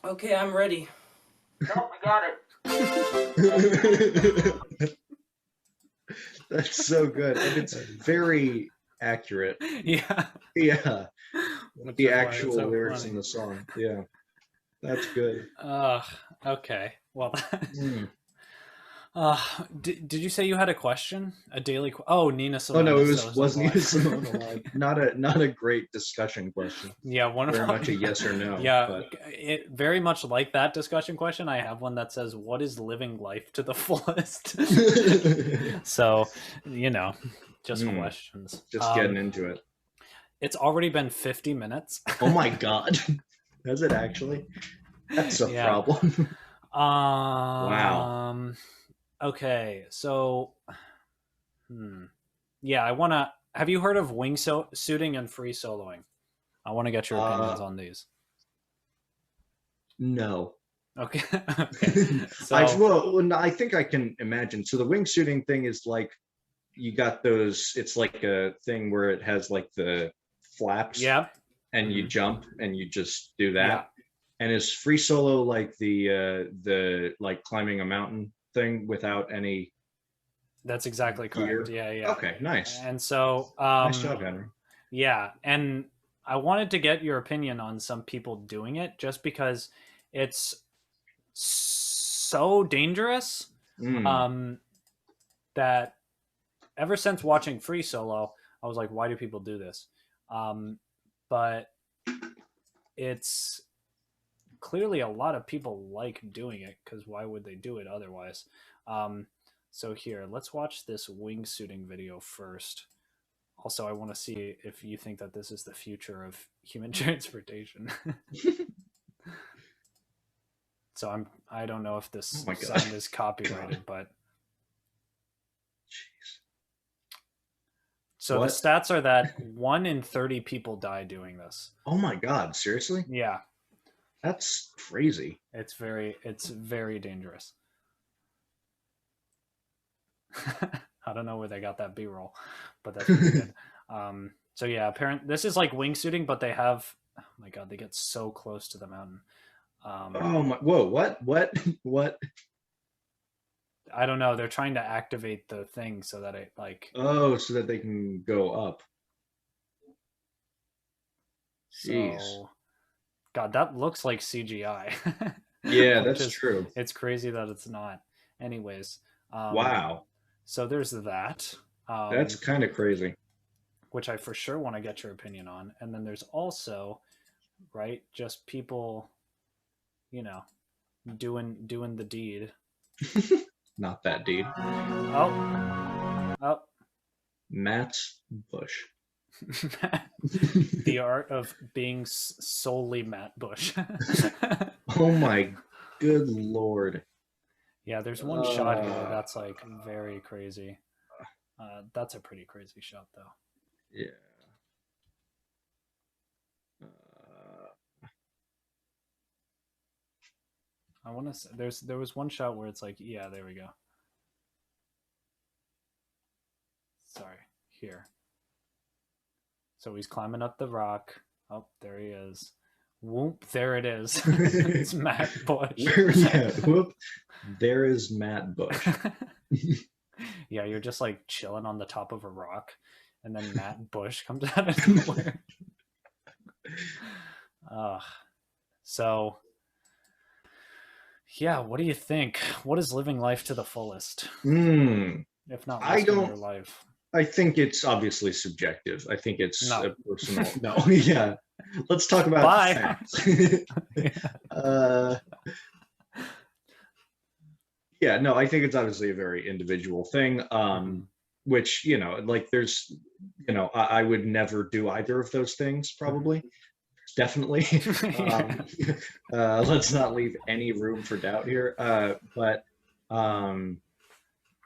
Okay, I'm ready. Nope, we got it. That's so good. And it's very accurate. Yeah. Yeah. Which The is why it's actual so lyrics funny. in the song. Yeah. That's good. Okay. Well. Mm. Did you say you had a question? A daily? Nina Oh Simone. no, it so was Nina alive. Simone alive. Not a great discussion question. Yeah, one of Very much a yes or no. Yeah, but it very much like that discussion question. I have one that says, "What is living life to the fullest?" So, just questions. just getting into it. It's already been 50 minutes. Oh my god. Has it actually? That's a Yeah. problem. Wow. Okay, so, yeah, I want to. Have you heard of wingsuiting and free soloing? I want to get your opinions on these. No. Okay. Okay. So, I think I can imagine. So the wingsuiting thing is like you got those. It's like a thing where it has like the flaps. yeah. And you jump and you just do that. Yeah. And is free solo like the like climbing a mountain thing without any? That's exactly correct. Gear? Yeah. Okay, nice. And so, Nice job, Henry. yeah, and I wanted to get your opinion on some people doing it, just because it's so dangerous. That ever since watching Free Solo, I was like, why do people do this? But it's clearly a lot of people like doing it, because why would they do it otherwise? So here, let's watch this wingsuiting video first. Also, I want to see if you think that this is the future of human transportation. So I don't know if this Oh my God. sound is copyrighted, but Jeez. so What? the stats are that 1 in 30 people die doing this. Oh my God! Seriously? Yeah, That's crazy. it's very dangerous. I don't know where they got that B-roll, but that's pretty good. So yeah, this is like wingsuiting, but they have, oh my god, they get so close to the mountain. Oh my! Whoa! What? What? I don't know. They're trying to activate the thing so that it like. Oh, so that they can go up. Jeez. So, God, that looks like CGI. Yeah, that's true. It's crazy that it's not. Anyways. Wow. So there's that. That's kind of crazy. Which I for sure want to get your opinion on. And then there's also, right, just people, you know, doing the deed. Not that deed. Oh. Matt Bush. The art of being solely Matt Bush. Oh my good lord. Yeah, there's one shot here that's like very crazy. That's a pretty crazy shot though. Yeah. I want to say there was one shot where it's like, yeah, there we go. Sorry, here. So he's climbing up the rock. Oh, there he is. Whoop, there it is. It's Matt Bush. Yeah, whoop. There is Matt Bush. Yeah, you're just like chilling on the top of a rock, and then Matt Bush comes out of nowhere. So, yeah, what do you think? What is living life to the fullest? If not, risking your life. I think it's obviously subjective. I think it's No. personal. No, yeah. Let's talk about facts. Yeah, no, I think it's obviously a very individual thing. Which, you know, like there's, you know, I would never do either of those things, probably. Definitely. Let's not leave any room for doubt here. But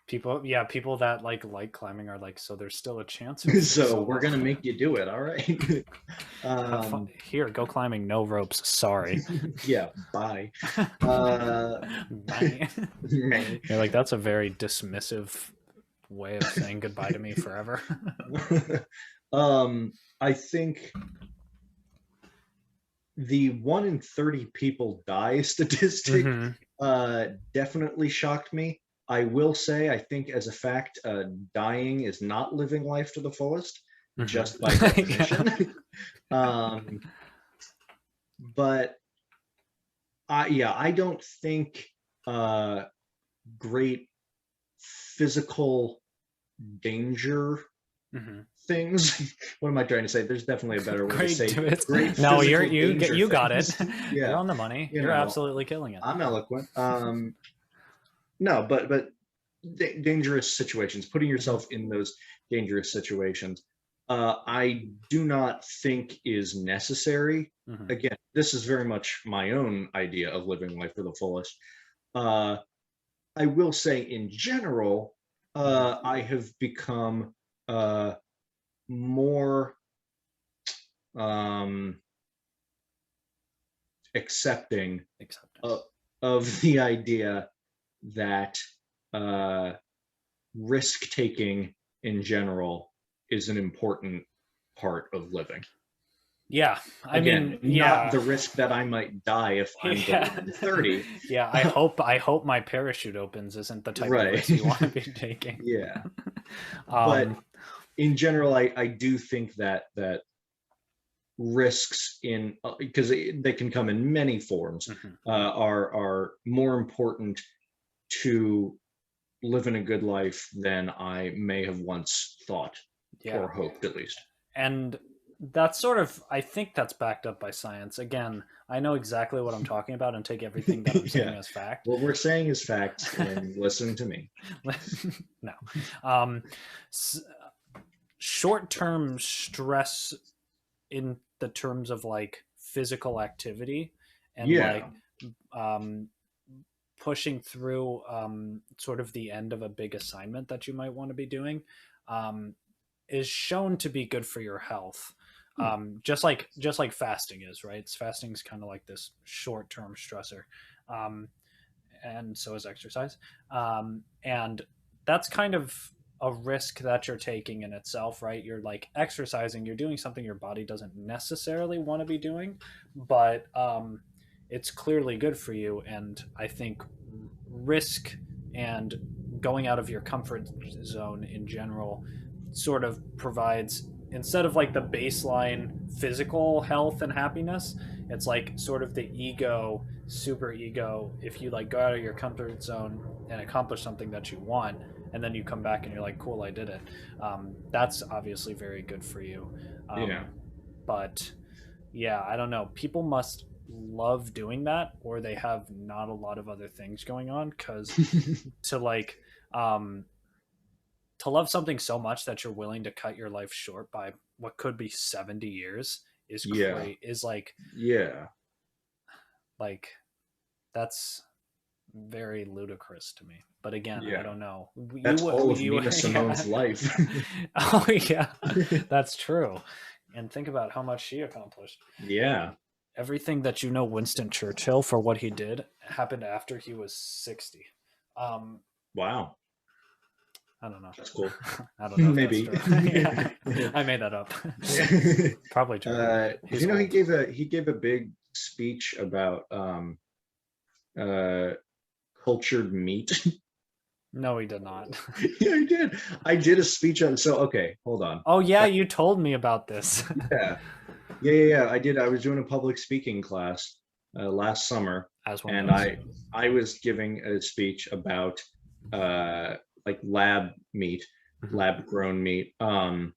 people that like climbing are like, so there's still a chance. So we're gonna make you do it. All right. Here, go climbing, no ropes. Sorry. Yeah. Bye. Bye. You're like, that's a very dismissive way of saying goodbye to me forever. I think the 1 in 30 people die statistic definitely shocked me. I will say, I think as a fact, dying is not living life to the fullest, just by definition. But I don't think great physical danger things. What am I trying to say? There's definitely a better way to say it. Great no, you got it. Yeah. You're on the money. You're know, absolutely killing it. I'm eloquent. No, but dangerous situations, putting yourself in those dangerous situations, I do not think is necessary. Again, this is very much my own idea of living life to the fullest. I will say in general, I have become more accepting of the idea that risk taking in general is an important part of living. Yeah, I mean, not the risk that I might die if I'm 30. Yeah, I hope my parachute opens isn't the type of risk you want to be taking. Yeah, but in general, I do think that risks in because they can come in many forms are more important to living a good life than I may have once thought or hoped, at least. And that's sort of, I think that's backed up by science. Again, I know exactly what I'm talking about and take everything that I'm saying as fact. What we're saying is facts, and listen to me. No. Short-term stress in the terms of like physical activity and like pushing through sort of the end of a big assignment that you might want to be doing is shown to be good for your health. Just like fasting is, right? Fasting is kind of like this short-term stressor. And so is exercise. And that's kind of a risk that you're taking in itself, right? You're like exercising, you're doing something your body doesn't necessarily want to be doing, but it's clearly good for you. And I think risk and going out of your comfort zone in general sort of provides, instead of like the baseline physical health and happiness, it's like sort of the ego, super ego. If you like go out of your comfort zone and accomplish something that you want, and then you come back and you're like, cool, I did it. That's obviously very good for you. But yeah, I don't know. People must love doing that, or they have not a lot of other things going on, because to like to love something so much that you're willing to cut your life short by what could be 70 years is great. Is like, like that's very ludicrous to me. But again, I don't know. That's all of Nina Simone's life. Oh yeah, that's true. And think about how much she accomplished. Yeah. Everything that you know Winston Churchill for what he did happened after he was 60. Wow. I don't know. That's cool. I don't know. Maybe. Yeah. I made that up. Probably true. You know, he gave a big speech about cultured meat. No, he did not. Yeah, I did. I did a speech on. So okay, hold on. Oh yeah, you told me about this. Yeah. I did. I was doing a public speaking class last summer, and I was giving a speech about like lab meat, lab grown meat. And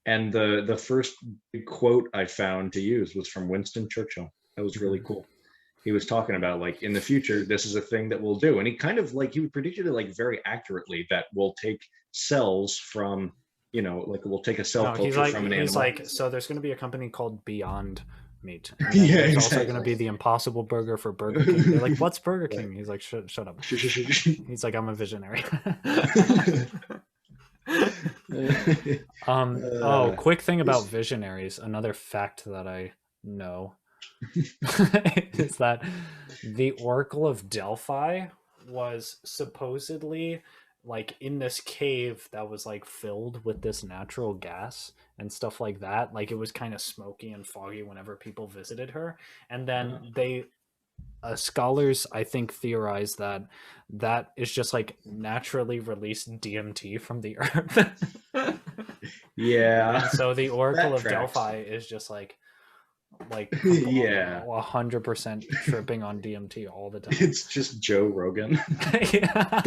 the first big quote I found to use was from Winston Churchill. That was really cool. He was talking about like in the future, this is a thing that we'll do. And he kind of like, he predicted it like very accurately, that we'll take cells from, you know, like we'll take a cell culture from an animal. He's like, so there's going to be a company called Beyond Meat. Yeah, there's exactly. also going to be the Impossible Burger for Burger King. They're like, what's Burger King? He's like, shut up. He's like, I'm a visionary. Quick thing about visionaries. Another fact that I know is that the Oracle of Delphi was supposedly like in this cave that was like filled with this natural gas and stuff like that. Like it was kind of smoky and foggy whenever people visited her. And then scholars, I think, theorize that that is just like naturally released DMT from the earth. Yeah. And so the Oracle of Delphi is just like 100% tripping on DMT all the time. It's just Joe Rogan. Yeah.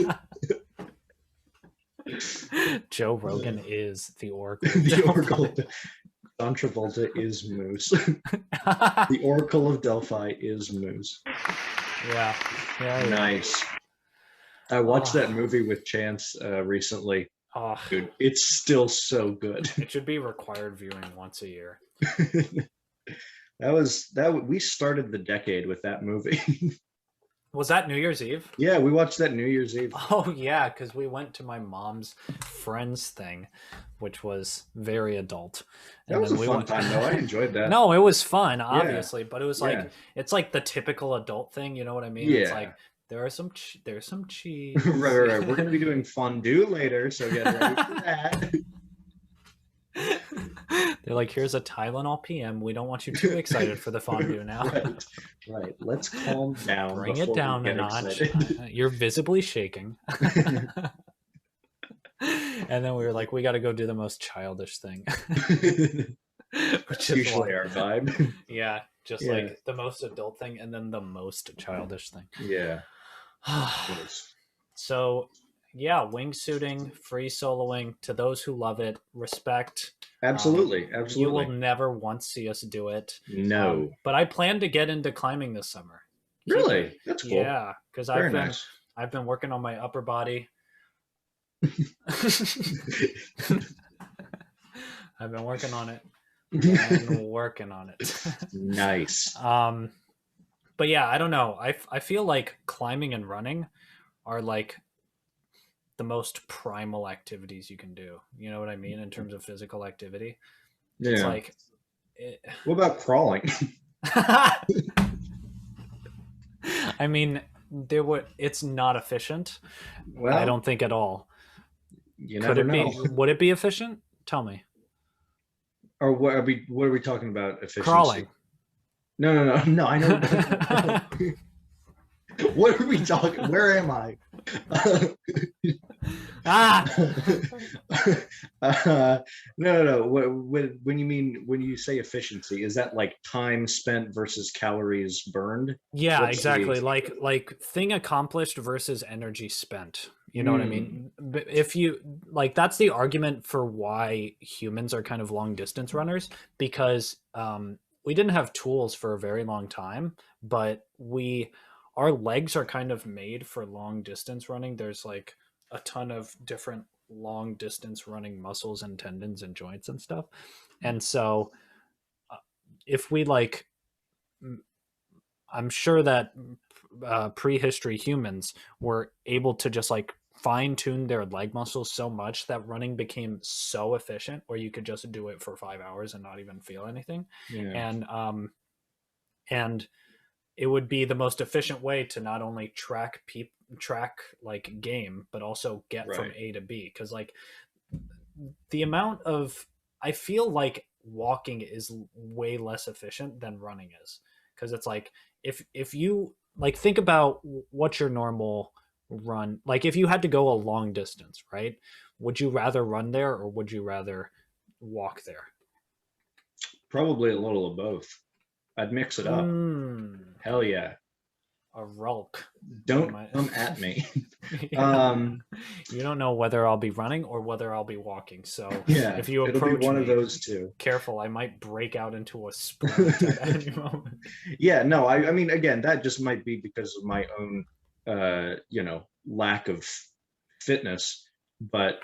Joe Rogan is the Oracle. The Oracle. John Travolta is Moose. The Oracle of Delphi is Moose. Yeah. Nice. I watched that movie with Chance recently. Dude, it's still so good. It should be required viewing once a year. We started the decade with that movie. Was that New Year's Eve? Yeah, we watched that New Year's Eve. Oh yeah, because we went to my mom's friends thing, which was very adult. That was a fun time though. I enjoyed that. No, it was fun, obviously, but it was like it's like the typical adult thing. You know what I mean? Yeah. It's like there's some cheese. Right. We're gonna be doing fondue later, so get ready for that. They're like, here's a Tylenol PM. We don't want you too excited for the fondue now. Right. Let's calm down. Bring it down a notch. You're visibly shaking. And then we were like, we got to go do the most childish thing. Which is usually our vibe. Yeah, just like the most adult thing and then the most childish thing. Yeah. So yeah, wingsuiting, free soloing, to those who love it, respect. Absolutely. You will never once see us do it. No. But I plan to get into climbing this summer. Really? That's cool. Yeah, because I've been working on my upper body. I've been working on it. Nice. But yeah, I don't know. I feel like climbing and running are like the most primal activities you can do. You know what I mean? In terms of physical activity. Yeah. It's like what about crawling? I mean, it's not efficient. Well, I don't think at all. You Could never it know. be? Would it be efficient? Tell me. Or what are we talking about? Efficiency? Crawling. No. I know. What are we talking? Where am I? No. When you say efficiency, is that like time spent versus calories burned? Yeah, What's exactly. the- Like thing accomplished versus energy spent. You know what I mean? But if you like, that's the argument for why humans are kind of long distance runners, because we didn't have tools for a very long time, but our legs are kind of made for long distance running. There's like a ton of different long distance running muscles and tendons and joints and stuff. And so if we like, I'm sure that prehistory humans were able to just like fine tune their leg muscles so much that running became so efficient, where you could just do it for 5 hours and not even feel anything. Yeah. And it would be the most efficient way to not only track like game, but also get from Right. A to B. Because like the amount of, I feel like walking is way less efficient than running is, because it's like if you like think about what's your normal run, like if you had to go a long distance, right? Would you rather run there or would you rather walk there? Probably a little of both. I'd mix it up. Hell yeah. A rulk. Don't My- come at me. You don't know whether I'll be running or whether I'll be walking. So Yeah, if you it'll approach be one of me, those two. careful, I might break out into a sprint at any moment. Yeah, no, I mean, again, that just might be because of my own, lack of fitness. But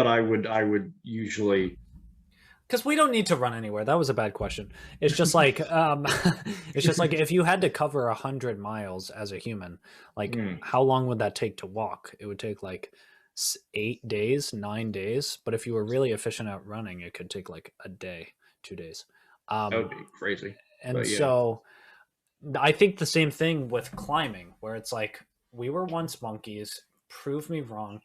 I would usually. Because we don't need to run anywhere. That was a bad question. It's just like if you had to cover 100 miles as a human, like how long would that take to walk? It would take like 8 days, 9 days. But if you were really efficient at running, it could take like a day, 2 days. That would be crazy. And but yeah. so I think the same thing with climbing, where it's like we were once monkeys. Prove me wrong.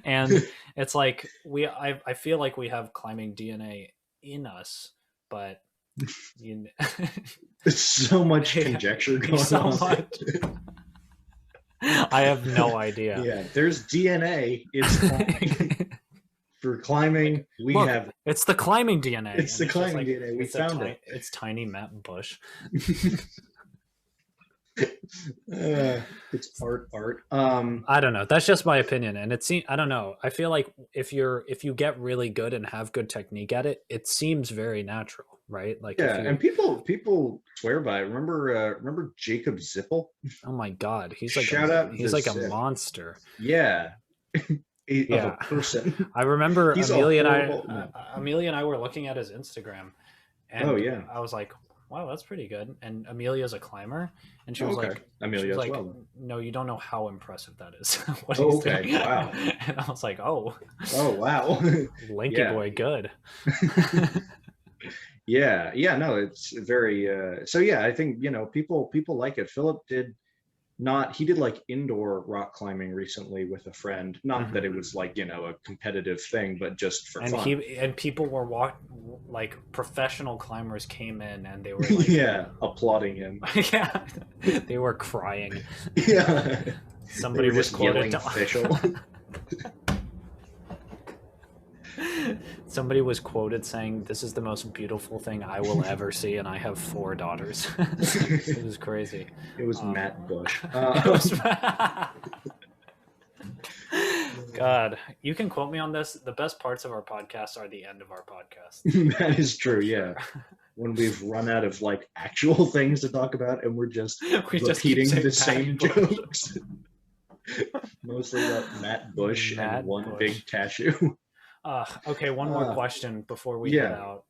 And it's like I feel like we have climbing DNA in us, but There's so much conjecture going so on. much. I have no idea. Yeah, there's DNA. It's for climbing. We Look, have. it's the climbing DNA. It's the just climbing DNA. We it's found it. It's tiny Matt Bush. It's art. I don't know. That's just my opinion, and it seems I don't know. I feel like if you get really good and have good technique at it, it seems very natural, right? Like yeah, and people swear by it. Remember Jacob Zippel? Oh my god, he's like Shout out he's to like a Zip. monster. Yeah, Yeah. of a person. I remember He's a Amelia horrible- and I were looking at his Instagram, and Oh, yeah. I was like, wow, that's pretty good. And Amelia's a climber, and she was Okay. like, Amelia she was as like, well. no, you don't know how impressive that is. what Oh, he's okay. doing. Wow. And I was like, oh, Oh wow. Linky Yeah. boy, good. Yeah, no, it's very so yeah, I think people like it. Philip did like indoor rock climbing recently with a friend. Not that it was like a competitive thing, but just for And fun. people were like professional climbers came in and they were like, Yeah, applauding him. yeah, they were crying. Yeah. Somebody They were was just quoted yelling official. Somebody was quoted saying, "This is the most beautiful thing I will ever see, and I have 4 daughters." It was crazy. It was Matt Bush. It was- God, you can quote me on this. The best parts of our podcast are the end of our podcast. That is true, yeah. When we've run out of like actual things to talk about and we're just We just keep repeating saying the same Matt Bush. jokes. Mostly about Matt Bush Matt and one Bush. big cashew. Okay, one more question before we yeah. head out.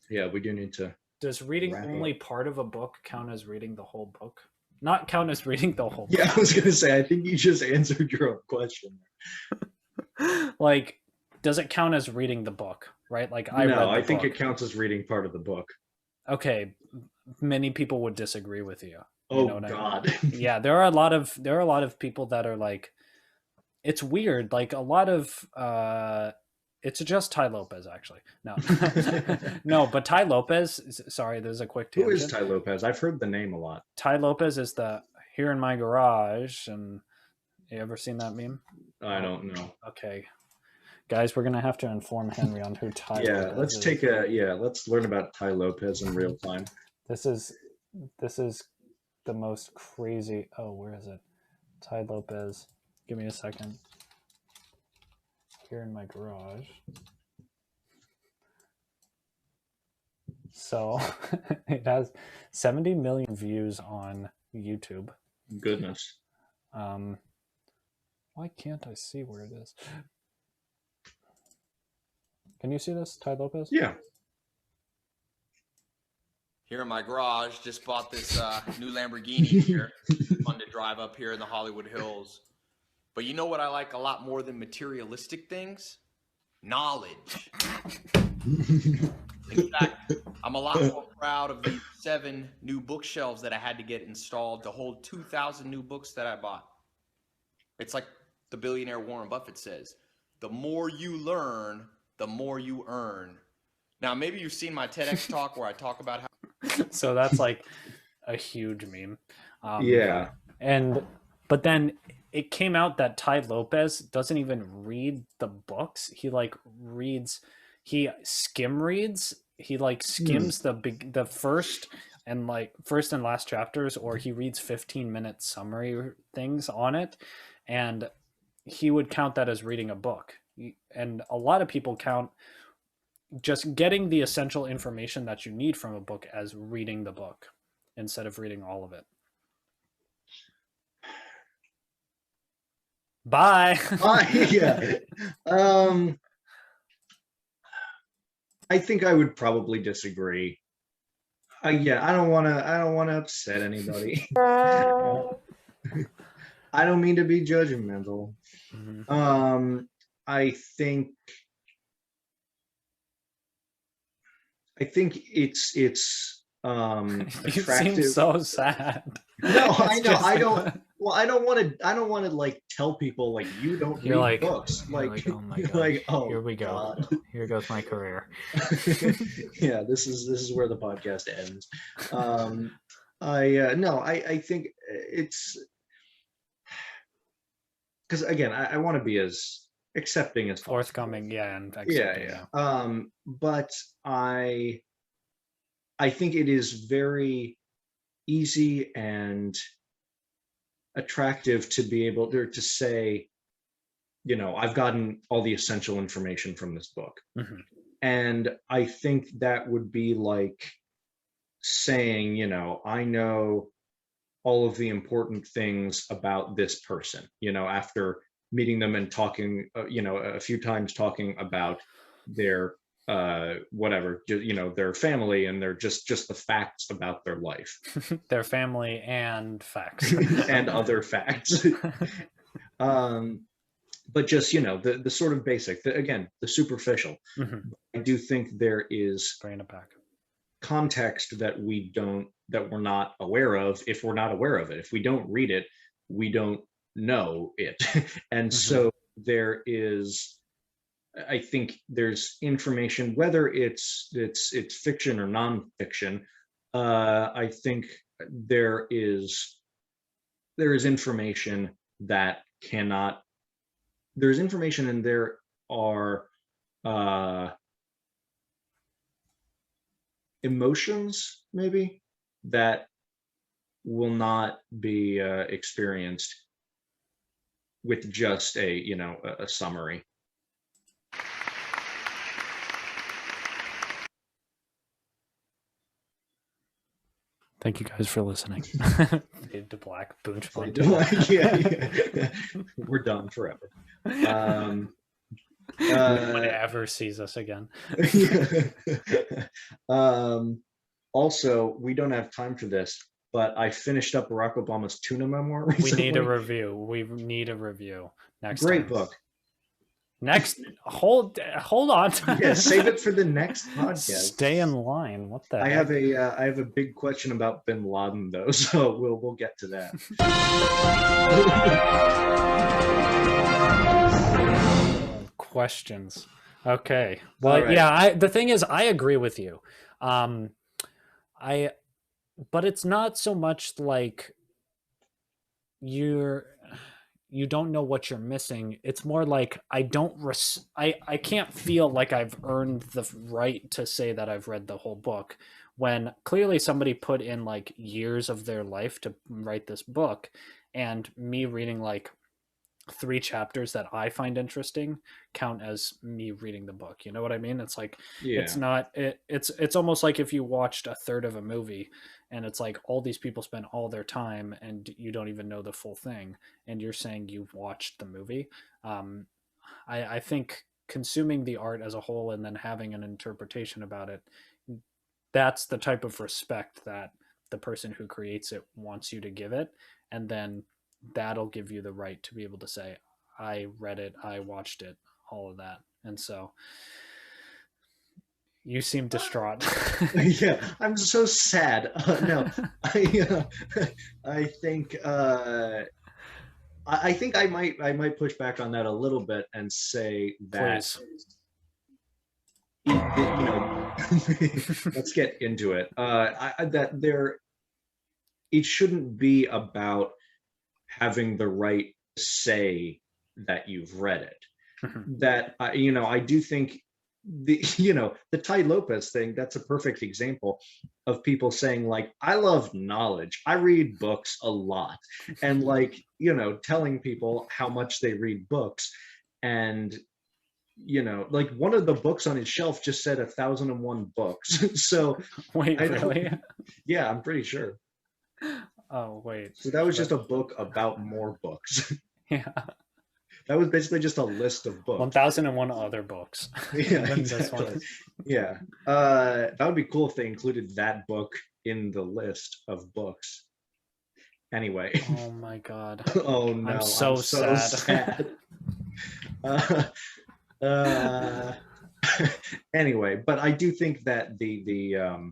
Yeah, we do need to. Does reading Wrap only part of a book count as reading the whole book? Not count as reading the whole Yeah, I was gonna say, I think you just answered your own question. book. Like, does it count as reading the book? Right? Like I read the I think book. it counts as reading part of the book. Okay, many people would disagree with you. Oh know what I mean? God. Yeah, there are a lot of people that are like, it's weird. Like a lot of it's just Ty Lopez actually. No, no, but Ty Lopez. Sorry, there's a quick Who tangent. is Ty Lopez? I've heard the name a lot. Ty Lopez is the Here in My Garage, and you ever seen that meme? I don't know. Okay, guys, we're gonna have to inform Henry on who Ty Yeah, Lopez let's is. take let's learn about Ty Lopez in real time. This is the most crazy. Oh, where is it? Ty Lopez. Give me a second. Here in My Garage. So it has 70 million views on YouTube. Goodness. Why can't I see where it is? Can you see this, Ty Lopez? Yeah. Here in my garage, just bought this new Lamborghini here. Fun to drive up here in the Hollywood Hills. But you know what I like a lot more than materialistic things? Knowledge. In fact, I'm a lot more proud of the 7 new bookshelves that I had to get installed to hold 2,000 new books that I bought. It's like the billionaire Warren Buffett says, the more you learn, the more you earn. Now, maybe you've seen my TEDx talk where I talk about how... So that's like a huge meme. Yeah. But then it came out that Ty Lopez doesn't even read the books. He skim reads. He like skims the first and last chapters, or he reads 15-minute summary things on it, and he would count that as reading a book. And a lot of people count just getting the essential information that you need from a book as reading the book instead of reading all of it. Bye. Yeah. I think I would probably disagree. I don't want to upset anybody. I don't mean to be judgmental. Mm-hmm. I think it's You attractive. seem so sad. No, I know. Just- I don't. Well, I don't want to like tell people like you don't You're read like, books. you're Like, oh my you're god, like, oh, here we go. God. Here goes my career. Yeah, this is where the podcast ends. I think it's because again, I want to be as accepting as possible. Forthcoming, yeah, and accepting, Yeah. But I think it is very easy and attractive to be able to say, I've gotten all the essential information from this book. Mhm. And I think that would be like saying, I know all of the important things about this person, after meeting them and talking, a few times talking about their whatever, their family and their just the facts about their life. Their family and facts. And other facts. But just, the sort of basic, the superficial. Mhm. I do think there is Bringing it back. context that we're not aware of. If we're not aware of it, if we don't read it, we don't know it. And so there is, I think there's information, whether it's fiction or nonfiction. I think there is information that cannot. There's information, and there are emotions maybe that will not be experienced with just a summary. Thank you guys for listening. Fade to black, Boonch Boys. Yeah. We're done forever. No one ever sees us again. Also, we don't have time for this, but I finished up Barack Obama's tuna memoir We recently. need a review. We need a review next Great time. book. Hold on. Yeah, save it for the next podcast. Stay in line. What the I heck? have a big question about Bin Laden though, so we'll get to that. Questions. Okay. Well, All right. yeah, the thing is I agree with you. But it's not so much like you don't know what you're missing. It's more like I can't feel like I've earned the right to say that I've read the whole book when clearly somebody put in like years of their life to write this book, and me reading like 3 chapters that I find interesting count as me reading the book. You know what I mean? It's like Yeah. it's not it's almost like if you watched a third of a movie and it's like all these people spend all their time and you don't even know the full thing and you're saying you've watched the movie. I think consuming the art as a whole and then having an interpretation about it, that's the type of respect that the person who creates it wants you to give it, and then that'll give you the right to be able to say, I read it, I watched it, all of that. And so you seem distraught. Yeah, I'm so sad. No, I think I think I might push back on that a little bit and say that Please. let's get into it. It shouldn't be about having the right to say that you've read it. That I do think the Ty Lopez thing, that's a perfect example of people saying like, I love knowledge, I read books a lot, and like telling people how much they read books, and like one of the books on his shelf just said 1,001 books. So Wait, really? Yeah, I'm pretty sure. Oh, wait. So that was just a book about more books. Yeah. That was basically just a list of books. 1,001 other books. Yeah, This exactly. one. Yeah. That would be cool if they included that book in the list of books. Anyway. Oh my god. Oh no. I'm so sad. Anyway, but I do think that the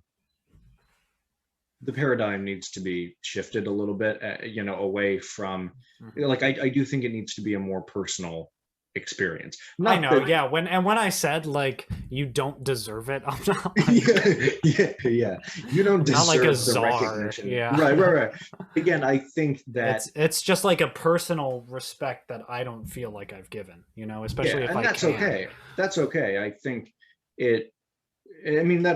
paradigm needs to be shifted a little bit, away from like I do think it needs to be a more personal experience. I know, yeah. When I said like you don't deserve it, I'm not like, yeah. You don't deserve not like a the czar. recognition. Yeah. Right. Again, I think that it's just like a personal respect that I don't feel like I've given, especially if and I that's can. okay. That's okay. I think that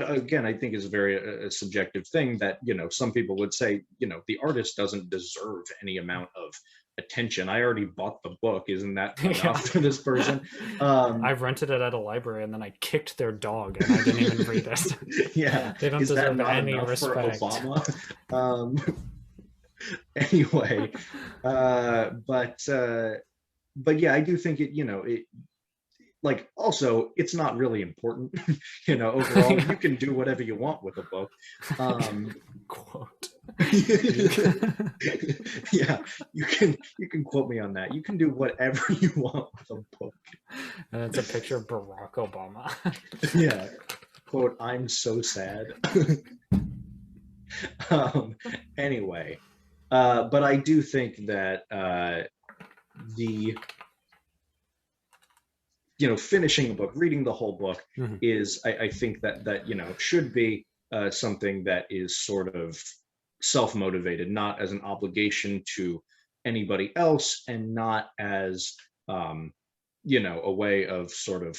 again, I think is a very subjective thing that, some people would say, the artist doesn't deserve any amount of attention. I already bought the book. Isn't that enough for this person? I've rented it at a library and then I kicked their dog and I didn't even read it. Yeah. They don't Is that deserve not any enough respect. for Obama? Anyway, but yeah, I do think it, like, also, it's not really important, overall. You can do whatever you want with a book. Quote. Yeah, you can quote me on that. You can do whatever you want with a book. And it's a picture of Barack Obama. Yeah. Quote, I'm so sad. Anyway, but I do think that finishing a book, reading the whole book is, I think that should be something that is sort of self-motivated, not as an obligation to anybody else, and not as, a way of sort of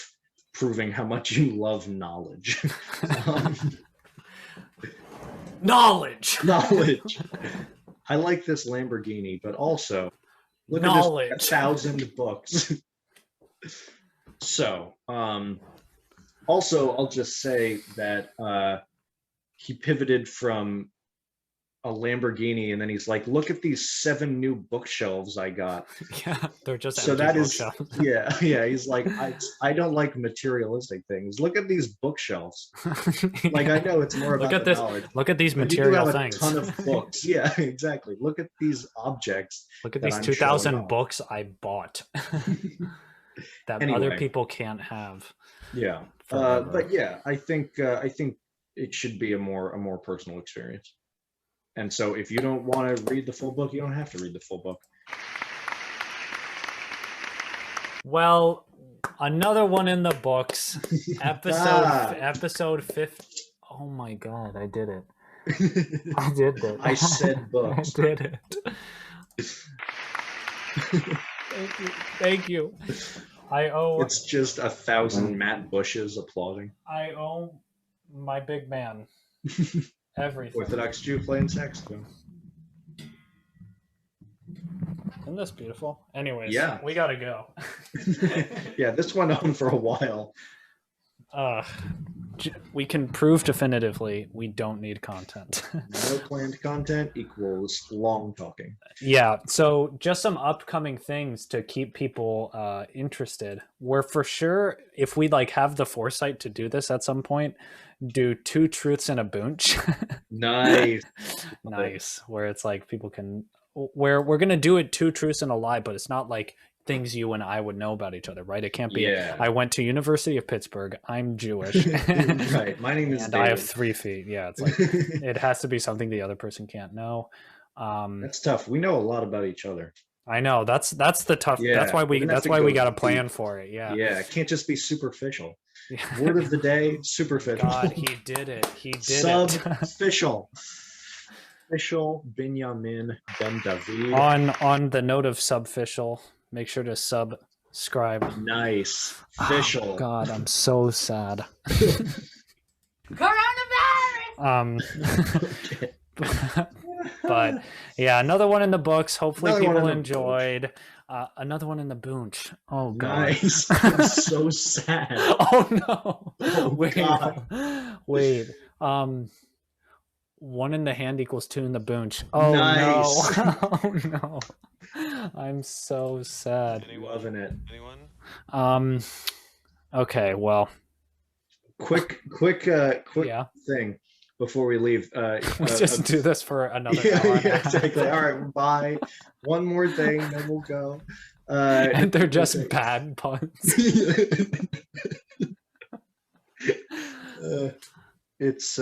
proving how much you love knowledge. Knowledge. I like this Lamborghini, but also look knowledge. at this 1,000 books. So, also, I'll just say that he pivoted from a Lamborghini, and then he's like, "Look at these 7 new bookshelves I got." Yeah, they're just So empty that is, bookshelves. yeah. He's like, I don't like materialistic things. Look at these bookshelves. Like, I know it's more about the knowledge. Look at these but you do material have things. a ton of books. Yeah, exactly. Look at these objects. Look at that these I'm 2,000 showing off. books I bought. that Anyway. other people can't have. Yeah. forever. But yeah, I think it should be a more personal experience. And so if you don't want to read the full book, you don't have to read the full book. Well, another one in the books. Episode 50. Oh my god, I did it. I did it. I said books. I did it. Thank you. It's just 1,000 Matt Bushes applauding. I owe my big man everything. Orthodox Jew playing saxophone. Isn't this beautiful? Anyways, Yeah. we gotta go. Yeah, this went on for a while. We can prove definitively we don't need content. No planned content equals long talking. Yeah, so just some upcoming things to keep people interested. We're for sure, if we like have the foresight to do this at some point, do 2 truths and a boonch. Nice. Nice. Where it's like people can, where we're gonna do it 2 truths and a lie, but it's not like things you and I would know about each other, right? It can't be. Yeah. I went to University of Pittsburgh. I'm Jewish. Right. My name is and David. I have 3 feet. Yeah, it's like it has to be something the other person can't know. That's tough. We know a lot about each other. I know that's the tough. Yeah, that's why we're gonna have to we go got a deep. plan for it. Yeah. Yeah, it can't just be superficial. Yeah. Word of the day, superficial. God, he did it. He did it. Subficial. Official Benjamin Ben David. On the note of subficial, make sure to subscribe. Nice. Official. Oh, God, I'm so sad. Coronavirus! But yeah, another one in the books. Hopefully Another one people in the enjoyed. Another one in the boonch. Oh God. Nice. I'm so sad. Oh no. Oh, Wait. God. Wait. 1 in the hand equals 2 in the boonch. Oh Nice. no. Oh no. I'm so sad. Loving it. Anyone? Okay, well. Quick Yeah. thing before we leave. We just do this for another Yeah, hour. yeah, exactly. All right, bye. One more thing, then we'll go. And they're just okay. bad puns. It's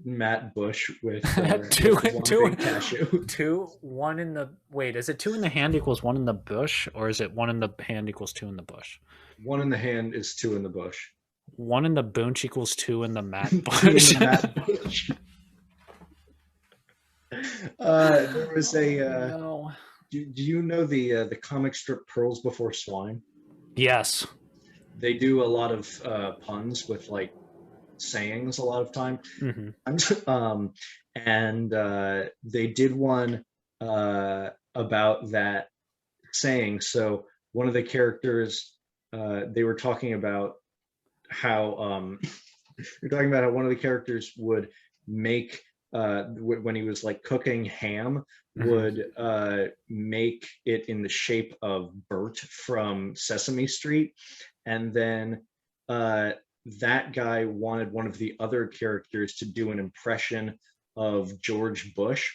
Matt Bush with Two- one two- big cashew. 2, 1 in the wait. Is it 2 in the hand equals 1 in the bush, or is it 1 in the hand equals 2 in the bush? 1 in the hand is 2 in the bush. 1 in the boonch equals 2 in the Matt 2 in bush. the Matt Bush. There was a. No. Do you know the comic strip Pearls Before Swine? Yes. They do a lot of puns with like sayings a lot of time. Mm-hmm. And they did one about that saying. So one of the characters, they were talking about how they're talking about how one of the characters would make when he was like cooking ham, would make it in the shape of Bert from Sesame Street, and then that guy wanted one of the other characters to do an impression of George Bush,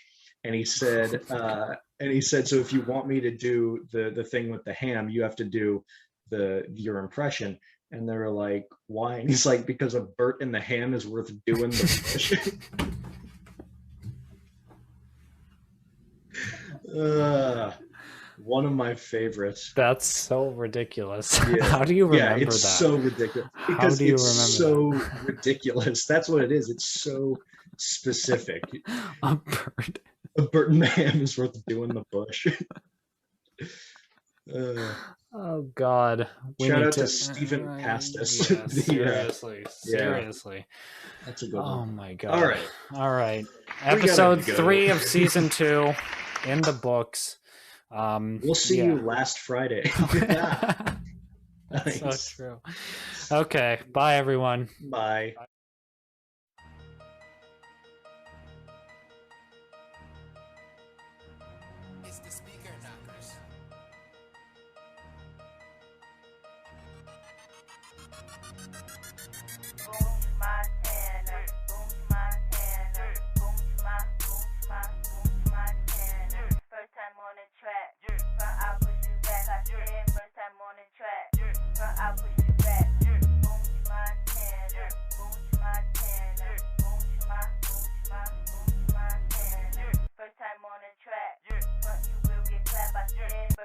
and he said so if you want me to do the thing with the ham, you have to do your impression. And they were like, why? And he's like, because a Bert in the ham is worth doing the Bush. One of my favorites. That's so ridiculous. Yeah. How do you remember it's that? so ridiculous. How Because do you it's remember so ridiculous. That's what it is. It's so specific. A bird. A Bert in the ham is worth doing the Bush. Oh God. We Shout need out to Stephen Pastis. Yeah, Yeah. seriously. That's a good Oh one. my God. All right. Episode go. 3 of season 2 in the books. We'll see you last Friday. That's Nice. so true. Okay. Bye everyone. Bye. It's the speaker knockers. Boonch Montana, Boonch Montana, Boonch Montana. First time on the track, front I push you back, I said first time on the track. I spit